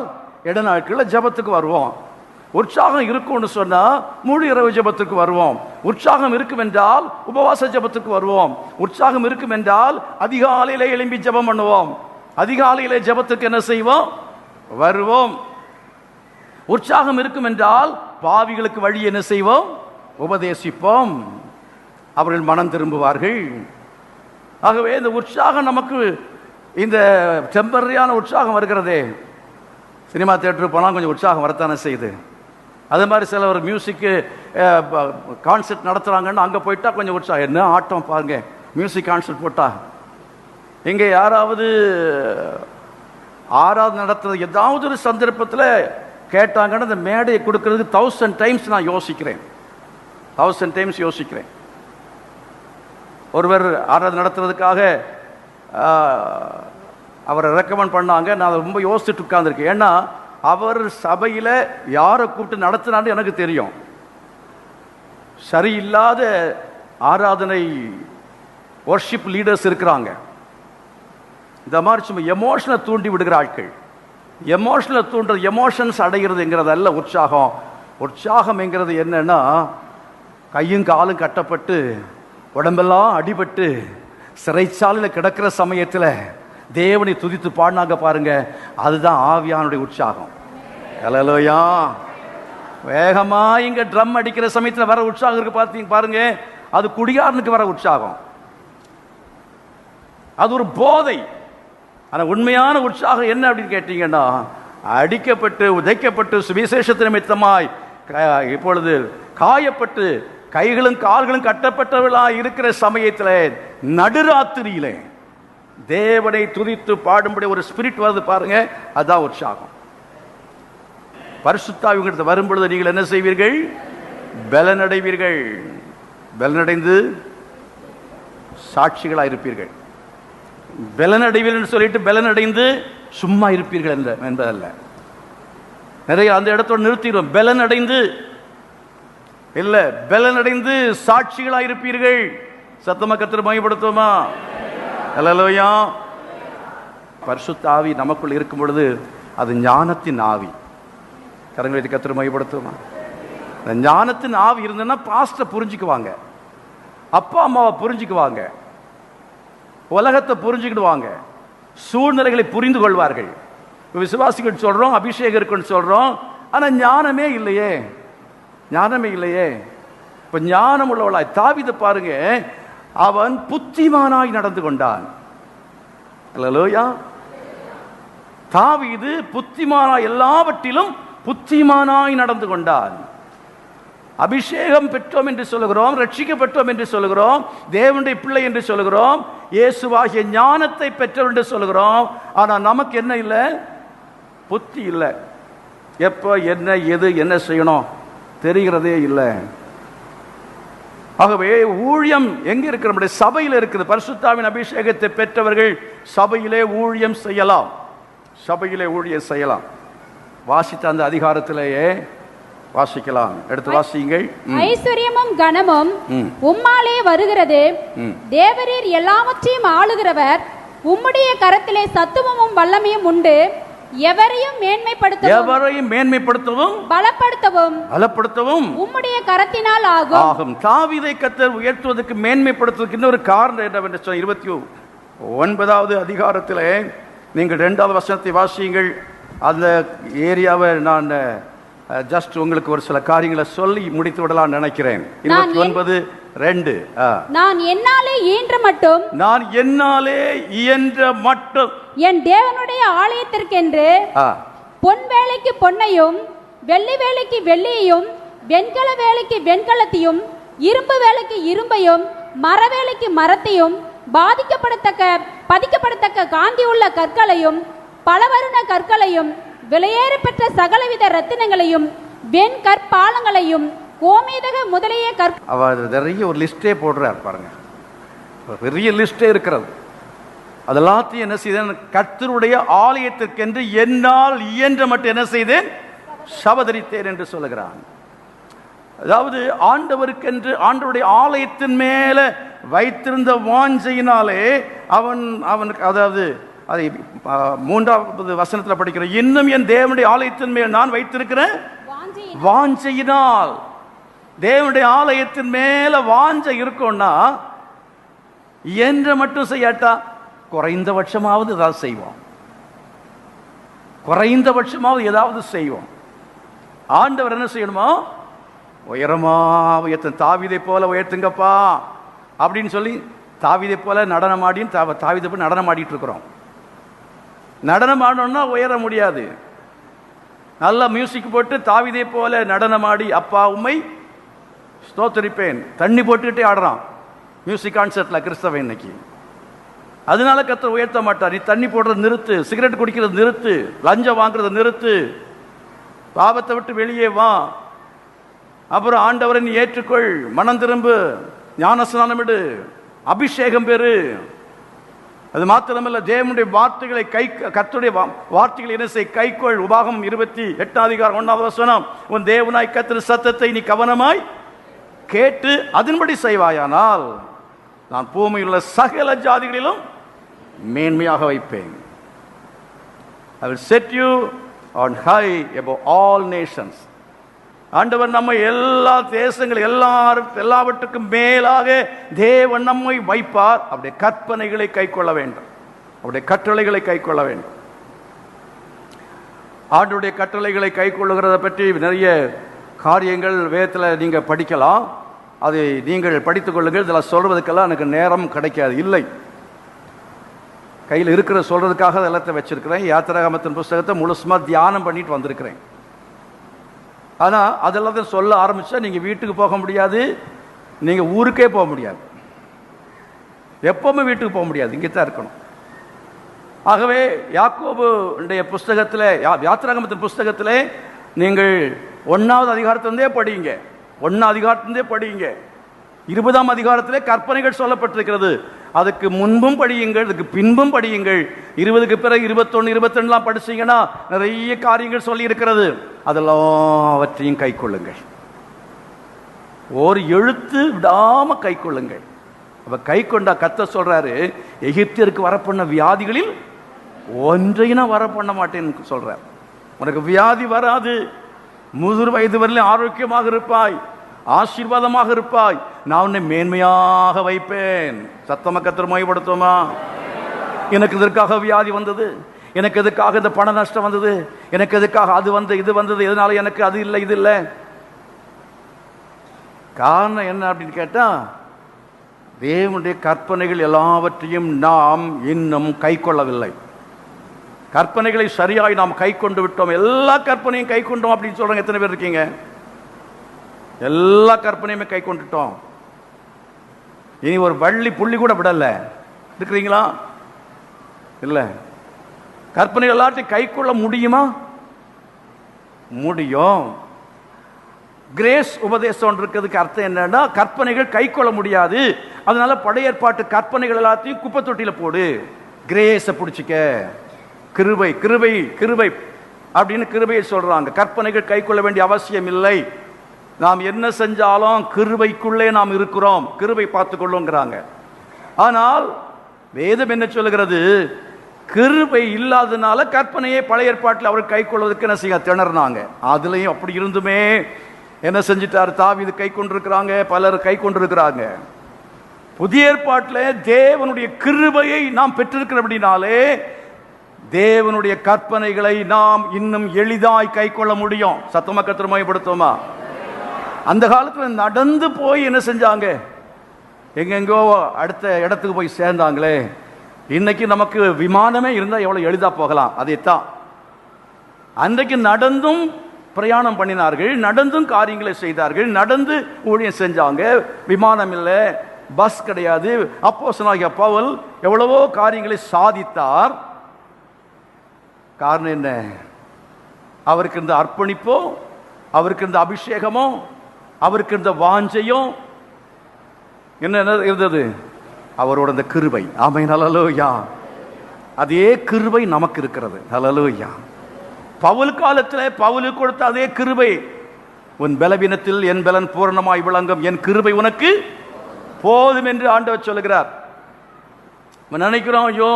இடநாட்களில் ஜபத்துக்கு வருவோம். உற்சாகம் இருக்கும்னு சொன்னா முழு இரவு ஜபத்துக்கு வருவோம். உற்சாகம் இருக்கும் என்றால் உபவாச ஜபத்துக்கு வருவோம். உற்சாகம் இருக்கும் என்றால் அதிகாலையிலே எழும்பி ஜபம் பண்ணுவோம். அதிகாலையிலே ஜபத்துக்கு என்ன செய்வோம்? வருவோம். உற்சாகம் இருக்கும் என்றால் பாவிகளுக்கு வழி என்ன செய்வோம்? உபதேசிப்போம். அவர்கள் மனம் திரும்புவார்கள். ஆகவே இந்த உற்சாகம் நமக்கு இந்த டெம்பரரியான உற்சாகம் வருகிறதே. சினிமா தியேட்டருக்கு போனால் கொஞ்சம் உற்சாகம் வரத்தானே செய்யுது. அதே மாதிரி சில ஒரு மியூசிக்கு கான்சர்ட் நடத்துகிறாங்கன்னு அங்கே போயிட்டா கொஞ்சம் உற்சாகம். என்ன ஆட்டம் பாருங்க, மியூசிக் கான்சர்ட் போட்டா. இங்கே யாராவது ஆராதனை நடத்துறது ஏதாவது ஒரு சந்தர்ப்பத்தில் கேட்டாங்கன்னா அந்த மேடையை கொடுக்கறதுக்கு 1000 டைம்ஸ் நான் யோசிக்கிறேன். 1000 டைம்ஸ் யோசிக்கிறேன். ஒருவர் ஆராதனை நடத்துறதுக்காக அவரை ரெக்கமெண்ட் பண்ணாங்க. நான் ரொம்ப யோசிச்சுட்டு உட்கார்ந்துருக்கேன். ஏன்னா அவர் சபையில் யாரை கூப்பிட்டு நடத்தினான்னு எனக்கு தெரியும். சரியில்லாத ஆராதனை வர்ஷிப் லீடர்ஸ் இருக்கிறாங்க. இந்த மாதிரி சும்மா எமோஷனை தூண்டி விடுகிற ஆட்கள். எமோஷனை தூண்டுறது, எமோஷன்ஸ் அடைகிறதுங்கிறது அல்ல உற்சாகம். உற்சாகம் என்கிறது என்னன்னா, கையும் காலும் கட்டப்பட்டு உடம்பெல்லாம் அடிபட்டு சிறைச்சாலையில் கிடக்கிற சமயத்தில் தேவனை துதித்து பாடினாங்க பாருங்க, அதுதான் ஆவியானுடைய உற்சாகம். ஹல்லேலூயா. வேகமா இங்க ட்ரம் அடிக்கிற சமயத்தில் வர உற்சாகம் இருக்கு பாருங்க, அது குடியாரனுக்கு வர உற்சாகம், அது ஒரு போதை. ஆனா உண்மையான உற்சாகம் என்ன அப்படின்னு கேட்டீங்கன்னா, அடிக்கப்பட்டு உதைக்கப்பட்டு சுவிசேஷத்தின் நிமித்தமாய் இப்பொழுது காயப்பட்டு கைகளும் கால்களும் கட்டப்பட்டவர்களாய் இருக்கிற சமயத்தில் நடுராத்திரியிலே தேவனை துதித்து பாடும்படி ஒரு ஸ்பிரிட் வருது பாருங்க, அதுதான் உற்சாகம். பரிசுத்த ஆவியிடத்தில் வரும் பொழுது நீங்கள் என்ன செய்வீர்கள்? பலனடைவீர்கள். பலனடைந்து சாட்சிகளாக இருப்பீர்கள். பலனடைவீர்கள் சொல்லிட்டு பலனடைந்து சும்மா இருப்பீர்கள் என்பதல்ல. நிறைய அந்த இடத்தோடு நிறுத்திடும். பலனடைந்து இல்ல, பலனடைந்து சாட்சிகளாக இருப்பீர்கள். சத்தமா கர்த்தரை மகிமைப்படுத்துவோமா? ஹல்லேலூயா. பரிசுத்த ஆவி நமக்குள் இருக்கும் பொழுது அது ஞானத்தின் ஆவி. கரங்களை கர்த்தரை மகிமைப்படுத்துவோமா? ஞானத்தின் ஆவி இருந்ததுன்னா பாஸ்டரை புரிஞ்சுக்குவாங்க, அப்பா அம்மாவை புரிஞ்சுக்குவாங்க, உலகத்தை புரிஞ்சுக்கிடுவாங்க, சூழ்நிலைகளை புரிந்து கொள்வார்கள். விசுவாசிகள் சொல்றோம், அபிஷேகம் இருக்குன்னு சொல்றோம், ஆனா ஞானமே இல்லையே, ஞானமே இல்லையே. இப்ப ஞானம் உள்ளவளாய் தாவீது பாருங்க, அவன் புத்திமானாய் நடந்து கொண்டான். ஹல்லேலூயா. தாவீது புத்திமானாய், எல்லாவற்றிலும் புத்திமானாய் நடந்து கொண்டான். அபிஷேகம் பெற்றோம் என்று சொல்லுகிறோம், ரட்சிக்கப்பட்டோம் என்று சொல்லுகிறோம், தேவனுடைய பிள்ளை என்று சொல்லுகிறோம், இயேசுவாகிய ஞானத்தை பெற்றோம் என்று சொல்லுகிறோம். ஆனா நமக்கு என்ன இல்லை? புத்தி இல்லை. எப்ப என்ன எது என்ன செய்யணும் தெரிகிறதே இல்லை. ஆகவே ஊழியம் எங்க இருக்கிற? நம்முடைய சபையில் இருக்குது. பரிசுத்தாவின் அபிஷேகத்தை பெற்றவர்கள் சபையிலே ஊழியம் செய்யலாம், சபையிலே ஊழியம் செய்யலாம். வாசித்த அந்த அதிகாரத்திலேயே வாசிக்கலாம். எடுத்து வாசியுங்கள். ஐஸ்வர்யமும் கனமும் உம்மாலே வருகிறது, தேவரீர் எல்லாவற்றையும் ஆளுகிறவர், உம்முடைய கரத்திலே சத்துவமும் வல்லமையும் உண்டு, எவரையும் மேன்மைப்படுத்தவும் பலப்படுத்தவும் உம்முடைய கரத்தினால் ஆகும். தாவீதை கர்த்தர் உயர்த்துவதற்கு மேன்மைப்படுத்துவதற்கு இன்னொரு காரணம் என்னவென்று சொன்ன 29வது அதிகாரத்திலே நீங்கள் 2வது வசனத்தை வாசியுங்கள். அந்த ஏரியாவை நான் ஜஸ்ட் உங்களுக்கு ஒரு சில காரியங்களை சொல்லி முடித்து விடலாம் நினைக்கிறேன். 29:2. நான் என்னாலே இயன்ற மட்டும் என் தேவனுடைய ஆலயத்திற்கென்று பொன் வேலைக்கு பொன்னையும், வெள்ளி வேலைக்கு வெள்ளியையும், வெண்கல வேலைக்கு வெண்கலத்தையும், இரும்பு வேலைக்கு இரும்பையும், மர வேலைக்கு மரத்தையும், பதிக்கப்படத்தக்க காந்தி உள்ள கற்களையும், பலவருண கற்களையும், விலையேற பெற்ற சகலவித ரத்தினங்களையும், வெண் கற்பாலங்களையும், கோமேதக முதலிய அவர் நிறைய ஒரு லிஸ்டே போடுறார் பாருங்க, பெரிய லிஸ்டே இருக்கிறது. அதெல்லாத்தையும் என்ன செய்தேன்? கர்த்தருடைய ஆலயத்திற்கென்று என்னால் இயன்ற மட்டும் என்ன செய்தேன்? சபதரித்தேன் என்று சொல்லுகிறான். அதாவது ஆண்டவருக்கென்று, ஆண்டவருடைய ஆலயத்தின் மேல வைத்திருந்த வாஞ்சையினாலே அவனுக்கு, அதாவது அதை 3வது வசனத்தில் படிக்கிறோம், இன்னும் என் தேவனுடைய ஆலயத்தின் மேல் நான் வைத்திருக்கிறேன் வாஞ்சையினால். தேவனுடைய ஆலயத்தின் மேல வாஞ்சை இருக்கும்னா என்ற மட்டும் செய்யாட்டா குறைந்தபட்சமாவது ஏதாவது செய்வோம், குறைந்தபட்சமாவது ஏதாவது செய்வோம். ஆண்டவர் என்ன செய்யணுமா? உயரமா உயர்த்த, தாவீதை போல உயர்த்துங்கப்பா அப்படின்னு சொல்லி தாவீதை போல நடனமாடின்னு தாவீதை போல நடனமாடிட்டு இருக்கிறோம். நடனம் ஆடணும்னா உயர முடியாது. நல்ல மியூசிக் போட்டு தாவீதை போல நடனமாடி அப்பா உம்மை ஸ்தோத்தரிப்பேன் தண்ணி போட்டுக்கிட்டே ஆடுறான் மியூசிக் கான்சர்ட்ல கிறிஸ்தவன் இன்னைக்கு. அதனால கர்த்தர் உயர்த்த மாட்டார். நீ தண்ணி போடுறது நிறுத்து, சிகரெட் குடிக்கிறது நிறுத்து, லஞ்சம் வாங்குறது நிறுத்து, பாவத்தை விட்டு வெளியே வா, அப்புறம் ஆண்டவரை நீ ஏற்றுக்கொள், மனம் திரும்பு, ஞானஸ்நானம் எடு, அபிஷேகம் பெறு. அது மாத்திரமல்ல, தேவனுடைய வார்த்தைகளை கர்த்தருடைய வார்த்தைகளை என்ன செய்? கைக்கொள். உபாகமம் 28:1 உன் தேவனாய் கர்த்தர் சத்தத்தை நீ கவனமாய் கேட்டு அதன்படி செய்வாயானால் நான் பூமியில் உள்ள சகல ஜாதிகளிலும் மேன்மையாக வைப்பேன். I will set you on high above all nations. ஆண்டவர் நம்ம எல்லா தேசங்கள் எல்லாவற்றுக்கும் மேலாக தேவன் நம்மை வைப்பார். அவருடைய கற்பனைகளை கைக்கொள்ள வேண்டும், அவருடைய கட்டளைகளை கைக்கொள்ள வேண்டும். ஆண்டுடைய கட்டளைகளை கை கொள்ளுகிறத பற்றி நிறைய காரியங்கள் வேதத்தில் நீங்கள் படிக்கலாம். அதை நீங்கள் படித்துக் கொள்ளுங்கள். இதெல்லாம் சொல்றதுக்கெல்லாம் எனக்கு நேரம் கிடைக்காது. இல்லை, கையில் இருக்கிற சொல்றதுக்காக எல்லாத்தையும் வச்சிருக்கிறேன். யாத்திராகமத்தின் புஸ்தகத்தை முழுசுமா தியானம் பண்ணிட்டு வந்திருக்கிறேன். ஆனால் அதெல்லாத்தையும் சொல்ல ஆரம்பிச்சா நீங்கள் வீட்டுக்கு போக முடியாது, நீங்கள் ஊருக்கே போக முடியாது, எப்பவுமே வீட்டுக்கு போக முடியாது, இங்கே தான் இருக்கணும். ஆகவே யாக்கோபுடைய புஸ்தகத்தில், யாத்திராகமத்தின் புஸ்தகத்திலே நீங்கள் 1வது அதிகாரத்திலிருந்தே படியுங்க. 1ஆம் அதிகாரத்திலிருந்தே படியுங்க. 20ஆம் அதிகாரத்திலே கற்பனைகள் சொல்லப்பட்டிருக்கிறது. அதுக்கு முன்பும் படியுங்கள், அதுக்கு பின்பும் படியுங்கள். 20க்கு பிறகு 21, 22 படிச்சீங்கன்னா நிறைய காரியங்கள் சொல்லி இருக்கிறது. அதெல்லாவற்றையும் கை கொள்ளுங்கள். ஒரு எழுத்து விடாம கை கொள்ளுங்கள். அப்ப கை கொண்டா கர்த்தர் சொல்றாரு, எகிப்தியருக்கு வரப்பண்ண வியாதிகளில் ஒன்றையும் நான் வர பண்ண மாட்டேன்னு சொல்றார். உனக்கு வியாதி வராது, முதிர் வயது வரையிலும் ஆரோக்கியமாக இருப்பாய், ஆசீர்வாதமாக இருப்பாய், நான் உன்னை மேன்மையாக வைப்பேன். சத்தமா கர்த்தர் மகிமைப்படுத்துமா? எனக்கு இதற்காக வியாதி வந்தது, எனக்கு எதுக்காக இந்த பண நஷ்டம் வந்தது, எனக்கு எதுக்காக அது வந்து இது வந்தது, எதனால எனக்கு அது இல்லை இது இல்லை. காரணம் என்ன அப்படின்னு கேட்டா, தேவனுடைய கற்பனைகள் எல்லாவற்றையும் நாம் இன்னும் கை கொள்ளவில்லை. கற்பனைகளை சரியாய் நாம் கை கொண்டு விட்டோம். எல்லா கற்பனையும் கை கொண்டோம் அப்படின்னு சொல்றாங்க. எத்தனை பேர் இருக்கீங்க? எல்லா கற்பனையுமே கை கொண்டுட்டோம். இனி ஒரு வள்ளி புள்ளி கூட விடல. இருக்கிறீங்களா? இல்ல. கற்பனை எல்லாத்தையும் கை கொள்ள முடியுமா? முடியும். கிரேஸ் உபதேசம் இருக்கிறதுக்கு அர்த்தம் என்னன்னா, கற்பனைகள் கை கொள்ள முடியாது, அதனால பழைய ஏற்பாட்டு கற்பனைகள் எல்லாத்தையும் குப்பை தொட்டியில போடு, கிரேஸை பிடிச்சிக்க. கிருபை கிருபை கிருபை அப்படின்னு கிருபையை சொல்றாங்க. கற்பனைகள் கை கொள்ள வேண்டிய அவசியம் இல்லை. நாம் என்ன செஞ்சாலும் கிருபைக்குள்ளே நாம் இருக்கிறோம், கிருபை பார்த்துக் கொள்ளுங்கிறாங்க. ஆனால் வேதம் என்ன சொல்லுகிறது? கிருபை இல்லாதனால கற்பனையை பழைய ஏற்பாட்டில் அவர் கை கொள்வதற்கு என்ன செய்ய திணறினாங்க. அதுலயும் அப்படி இருந்துமே என்ன செஞ்சிட்டார்? தாவீது கை கொண்டிருக்கிறாங்க, பலர் கை கொண்டிருக்கிறாங்க. புதிய ஏற்பாட்டில் தேவனுடைய கிருபையை நாம் பெற்றிருக்கிறபடினாலே தேவனுடைய கற்பனைகளை நாம் இன்னும் எளிதாய் கை கொள்ள முடியும். சத்தமா கர்த்தர் மகிமைப்படுத்துமா? அந்த காலத்தில் நடந்து போய் என்ன செஞ்சாங்க? எங்கெங்கோ அடுத்த இடத்துக்கு போய் சேர்ந்தாங்களே. இன்னைக்கு நமக்கு விமானமே இருந்தால் எவ்வளவு எளிதா போகலாம். அதைத்தான் அன்றைக்கு நடந்தும் பிரயாணம் பண்ணினார்கள், நடந்தும் காரியங்களை செய்தார்கள், நடந்து ஊழியம் செஞ்சாங்க. விமானம் இல்லை, பஸ் கிடையாது. அப்போஸ்தலனாகிய பவுல் எவ்வளவோ காரியங்களை சாதித்தார். காரணம் என்ன? அவருக்கு இருந்த அர்ப்பணிப்போ, அவருக்கு இருந்த அபிஷேகமோ, அவருக்கு இருந்த வாஞ்சையும் என்ன இருந்தது? அவரோட இந்த கிருபை. ஆமென், ஹல்லேலூயா. அதே கிருபை நமக்கு இருக்கிறது. ஹல்லேலூயா. பவுல் காலத்தில் பவுலுக்கு கொடுத்த அதே கிருபை. உன் பலவீனத்தில் என் பலன் பூரணமாய் விளங்கும், என் கிருபை உனக்கு போதும் என்று ஆண்டவர் சொல்லுகிறார். நினைக்கிறோம், ஐயோ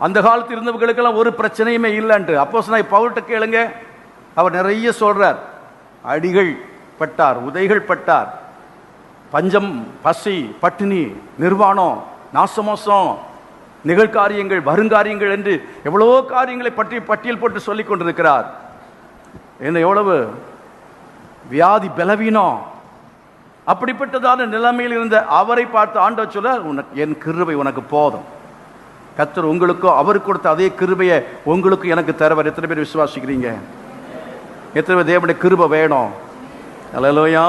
அந்த காலத்தில் இருந்தவர்களுக்கெல்லாம் ஒரு பிரச்சனையுமே இல்லைன்ட்டு. அப்போஸ்தலனாகிய பவுல்கிட்ட கேளுங்க, அவர் நிறைய சொல்றார். அடிகள் பட்டார், உதைகள் பட்டார், பஞ்சம், பசி, பட்டினி, நிர்வாணம், நாசமோசம், நிகழ்காரியங்கள், வருங்காரியங்கள் என்று எவ்வளவோ காரியங்களை பற்றி பட்டியல் போட்டு சொல்லிக் கொண்டிருக்கிறார். என்ன எவ்வளவு வியாதி, பலவீனம், அப்படிப்பட்டதான நிலைமையில் இருந்த அவரை பார்த்து ஆண்டவர் சொல்ல, என் கிருபை உனக்கு போதும். கர்த்தர் உங்களுக்கோ அவருக்கு கொடுத்த அதே கிருபையை உங்களுக்கு எனக்கு தருவார். எத்தனை பேர் விசுவாசிக்கிறீங்க? எத்தனை பேர் தேவனுடைய கிருபை வேணும்? ஹல்லேலூயா.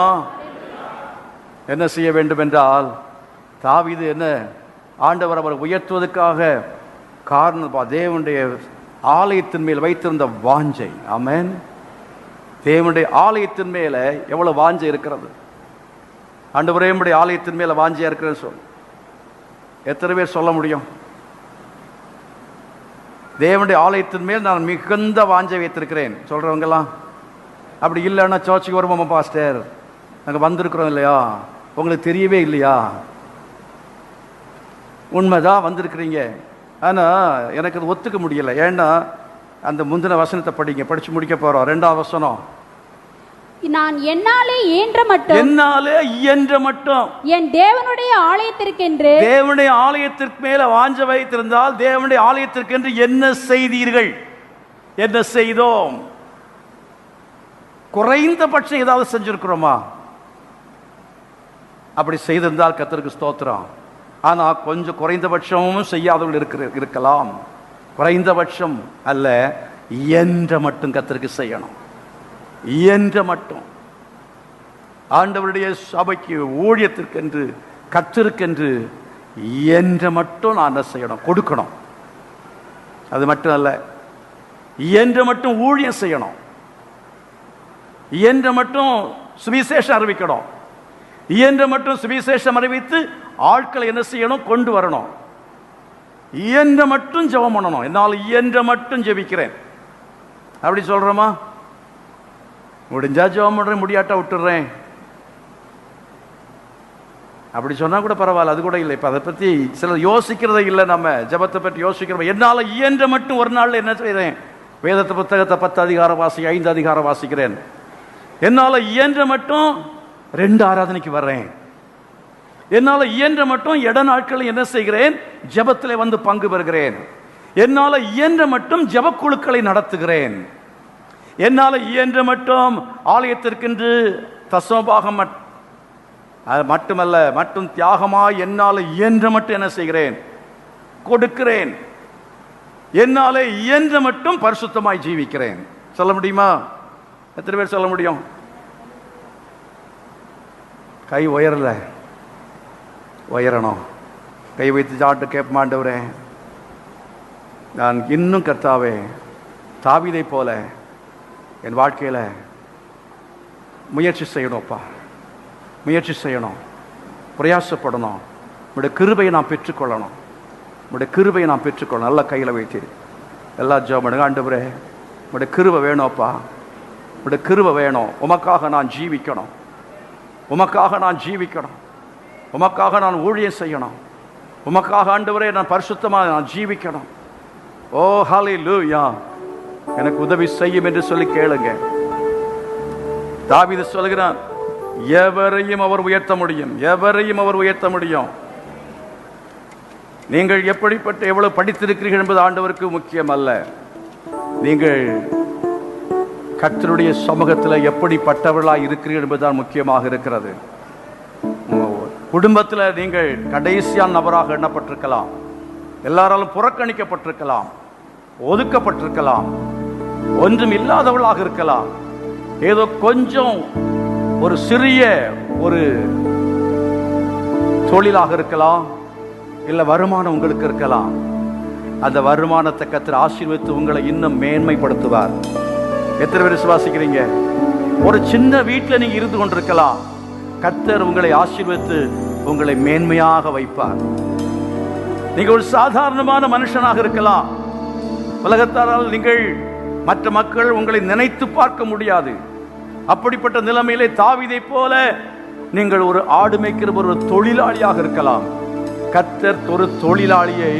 என்ன செய்ய வேண்டும் என்றால், தாவீது என்ன ஆண்டவர் அவர் உயர்த்துவதற்காக காரணம் தேவனுடைய ஆலயத்தின் மேல் வைத்திருந்த வாஞ்சை. ஆமென். தேவனுடைய ஆலயத்தின் மேல எவ்வளவு வாஞ்சை இருக்கிறது. ஆண்டவரே நம்முடைய ஆலயத்தின் மேல வாஞ்சையா இருக்கிறேன்னு சொல். எத்தனை பேர் சொல்ல முடியும்? தேவனுடைய ஆலயத்தின் மேல் நான் மிகுந்த வாஞ்சை வைத்திருக்கிறேன் சொல்றவங்கலாம். அப்படி இல்லைன்னா சர்ச்சுக்கு வருவோம் பாஸ்டர், நாங்கள் வந்திருக்கிறோம் இல்லையா, உங்களுக்கு தெரியவே இல்லையா? உண்மைதான் வந்திருக்கிறீங்க, ஆனால் எனக்கு அது ஒத்துக்க முடியல. ஏன்னா அந்த முந்தின வசனத்தை படிச்சு முடிக்க போறோம். 2ஆம் வசனம், நான் என்னாலே இயன்ற மட்டும், என்னாலே இயன்ற மட்டும் என் தேவனுடைய ஆலயத்திற்கென்று, தேவனுடைய ஆலயத்திற்கு மேல வாஞ்ச வைத்திருந்தால் தேவனுடைய ஆலயத்திற்கென்று என்ன செய்தீர்கள்? என்ன செய்தோம்? குறைந்தபட்சம் ஏதாவது செஞ்சிருக்கிறோமா? அப்படி செய்திருந்தால் கர்த்தருக்கு ஸ்தோத்திரம். ஆனா கொஞ்சம் குறைந்தபட்சமும் செய்யாதவர்கள் இருக்கலாம். குறைந்தபட்சம் அல்ல, இயன்ற மட்டும் கர்த்தருக்கு செய்யணும். இயன்ற மட்டும் ஆண்டவருடைய சபைக்கு, ஊழியத்திற்கென்று, கர்த்தருக்கென்று இயன்ற மட்டும் நான் என்ன செய்யணும்? கொடுக்கணும். அது மட்டும் அல்ல, இயன்ற மட்டும் ஊழியம் செய்யணும். இயன்ற மட்டும் சுவிசேஷம் அறிவிக்கணும். இயன்ற மட்டும் சுவிசேஷம் அறிவித்து ஆட்களை என்ன செய்யணும்? கொண்டு வரணும். இயன்ற மட்டும் ஜெபம் பண்ணணும். என்னால் இயன்ற மட்டும் ஜெபிக்கிறேன் அப்படி சொல்றோமா? முடிஞ்சா ஜெபம் பண்றேன், முடியாட்டா விட்டுறேன் அப்படி சொன்னா கூட பரவாயில்ல, அது கூட இல்லை. இப்ப அதை பத்தி சிலர் யோசிக்கிறதே இல்லை. நம்ம ஜெபத்தை பற்றி யோசிக்கிறோம். என்னால இயன்ற மட்டும் ஒரு நாள்ல என்ன செய்றேன்? வேதத்தை புத்தகத்தை 10 அதிகாரம் வாசி, 5 அதிகாரம் வாசிக்கிறேன். என்னால இயன்ற மட்டும் 2 ஆராதனைக்கு வர்றேன். என்னால இயன்ற மட்டும் இட நாட்களில் என்ன செய்கிறேன்? ஜெபத்திலே வந்து பங்கு பெறுகிறேன். என்னால இயன்ற மட்டும் ஜெபக்குழுக்களை நடத்துகிறேன். என்னால இயன்ற மட்டும் ஆலயத்திற்கென்று தசமபாகம் அது மட்டுமல்ல, மட்டும் தியாகமாய் என்னால இயன்ற மட்டும் என்ன செய்கிறேன்? கொடுக்கிறேன். என்னால இயன்ற மட்டும் பரிசுத்தமாய் ஜீவிக்கிறேன். சொல்ல முடியுமா? எத்தனை பேர் சொல்ல முடியும்? கை உயரல, உயரணும். கை வைத்து சாட்டு கேட்ப ஆண்டவரே, நான் இன்னும் கர்த்தாவே தாவீதை போல என் வாழ்க்கையில முயற்சி செய்யணும்ப்பா, முயற்சி செய்யணும், பிரயாசப்படணும். உடைய கிருபையை நான் பெற்றுக்கொள்ளணும். உடைய கிருபையை நான் பெற்றுக்கொள்ளணும். நல்லா கையில் வைத்து எல்லா ஜெபம் பண்ணுங்க. ஆண்டவரே, உடைய கிருபை வேணும்ப்பா, உடைய கிருபை வேணும். உமக்காக நான் ஜீவிக்கணும், உமக்காக நான் ஜீவிக்கணும், உமக்காக நான் ஊழியம் செய்யணும், உமக்காக ஆண்டவரே நான் பரிசுத்தமாக நான் ஜீவிக்கணும். ஓ ஹல்லேலூயா, எனக்கு உதவி செய்யும் என்று சொல்லி கேளுங்க. தாவீது சொல்கிறான், எவரையும் அவர் உயர்த்த முடியும், எவரையும் அவர் உயர்த்த முடியும். நீங்கள் எப்படிப்பட்ட எவ்வளவு படித்திருக்கிறீர்கள் என்பது ஆண்டவருக்கு முக்கியம் அல்ல. நீங்கள் கர்த்தருடைய சமூகத்தில் எப்படிப்பட்டவர்களாக இருக்கிறீர்கள் என்பதுதான் முக்கியமாக இருக்கிறது. குடும்பத்தில் நீங்கள் கடைசியான நபராக எண்ணப்பட்டிருக்கலாம், எல்லாராலும் புறக்கணிக்கப்பட்டிருக்கலாம், ஒதுக்கப்பட்டிருக்கலாம், ஒன்றும் இல்லாதவர்களாக இருக்கலாம். ஏதோ கொஞ்சம் ஒரு சிறிய ஒரு தொழிலாக இருக்கலாம், இல்ல வருமானம் உங்களுக்கு இருக்கலாம். அந்த வருமானத்தை கர்த்தர் ஆசீர்வதித்து உங்களை இன்னும் மேன்மைப்படுத்துவார். எத்தனை பேர் விசுவாசிக்கிறீங்க? ஒரு சின்ன வீட்டில் நீங்க இருந்து கொண்டிருக்கலாம், கர்த்தர் உங்களை ஆசீர்வதித்து உங்களை மேன்மையாக வைப்பார். நீங்க ஒரு சாதாரணமான மனுஷனாக இருக்கலாம், உலகத்தாரால் நீங்கள் மற்ற மக்கள் உங்களை நினைத்து பார்க்க முடியாது. அப்படிப்பட்ட நிலைமையிலே தாவீதை போல நீங்கள் ஒரு ஆடு மேய்க்கிற ஒரு தொழிலாளியாக இருக்கலாம். கர்த்தர் ஒரு தொழிலாளியை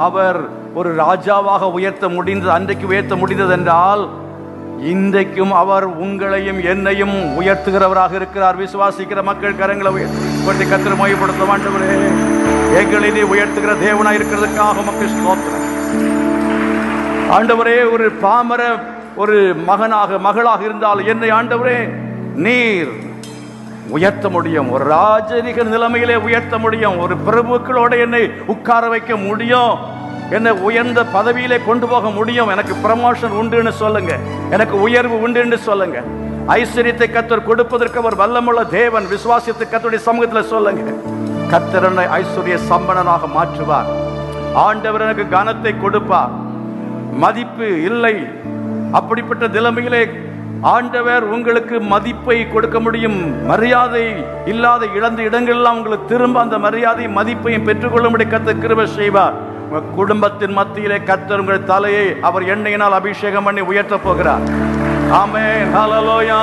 அவர் ஒரு ராஜாவாக உயர்த்த முடிந்தது, அன்றைக்கு உயர்த்த முடிந்தது என்றால் இன்றைக்கும் அவர் உங்களையும் என்னையும் உயர்த்துகிறவராக இருக்கிறார். விசுவாசிக்கிற மக்கள் கரங்களை உயர்த்தி கர்த்தரை மகிமைப்படுத்த ஆண்டவரே, எங்களை உயர்த்துகிற தேவனாய் இருக்கிறதுக்காக மக்கள் ஸ்தோத்திரம். ஆண்டவரே, ஒரு பாமர ஒரு மகளாக இருந்தால் என்னை ஆண்டவரே நீர் உயர்த்த முடியும். ஒரு ராஜரிக நிலைமையிலே உயர்த்த முடியும். ஒரு பிரபுக்களோட என்னை உட்கார வைக்க முடியும். என்னை உயர்ந்த பதவியிலே கொண்டு போக முடியும். எனக்கு ப்ரமோஷன் உண்டுன்னு சொல்லுங்க, எனக்கு உயர்வு உண்டு சொல்லுங்க. ஐஸ்வர்யத்தை கர்த்தர் கொடுப்பதற்கு அவர் வல்லமுள்ள தேவன். விசுவாசத்தை கர்த்தருடைய சமூகத்தில் சொல்லுங்க. கர்த்தர் என்னை ஐஸ்வர்ய சம்பனனாக மாற்றுவார். ஆண்டவர் எனக்கு கனத்தை கொடுப்பார். மதிப்பு இல்லை, அப்படிப்பட்ட நிலைமையிலே ஆண்டவர் உங்களுக்கு மதிப்பை கொடுக்க முடியும். மரியாதை இல்லாத இழந்த இடங்கள்லாம் உங்களுக்கு திரும்ப அந்த மரியாதை மதிப்பையும் பெற்றுக்கொள்ள முடிய கர்த்தர் கிருபை செய்வார். உங்கள் குடும்பத்தின் மத்தியிலே கர்த்தர் உங்கள் தலையை அவர் எண்ணெயினால் அபிஷேகம் பண்ணி உயர்த்த போகிறார். ஆமென், ஹல்லேலூயா.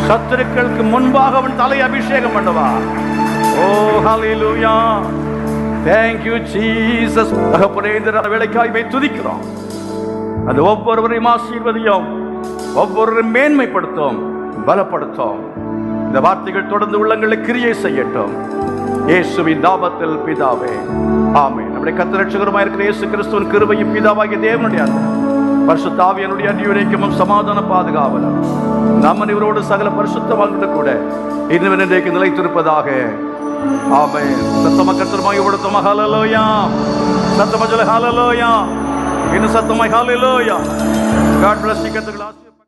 சத்துருக்களுக்கு முன்பாக அவன் தலையை அபிஷேகம் பண்ணுவார். ஓ ஹல்லேலூயா, thank you Jesus. தகப்பனே, இந்த வேளைக்காய் துதிக்கிறோம். அது ஒவ்வொருவரையும் ஆசீர்வதியும், ஒவ்வொருவரையும் மேன்மைப்படுத்தும், பலப்படுத்தும். இந்த வார்த்தைகள் தொடர்ந்து உள்ளங்களில் கிரியை செய்யட்டும். இயேசுவின் நாமத்தில் பிதாவே, ஆமென். நம்முடைய கர்த்தர் ரட்சகருமாய் இருக்கிற இயேசு கிறிஸ்துவின் கிருபையும் பிதாவாகிய தேவனுடைய அன்பும் பரிசுத்த ஆவியானுடைய அன்றியுரைக்கும் சமாதான பாதுகாவலர் நம்ம இவரோடு சகல பரிசுத்தவான்களோடு கூட இன்னும் இன்றைக்கு நிலைத்திருப்பதாக. ஆமென். சத்தமா கர்த்தருமாய் உடுத்தமா ஹல்லேலூயா. சத்தமா சொல்ல ஹல்லேலூயா. இன்னும் சத்தமாய் ஹல்லேலூயா. God bless you.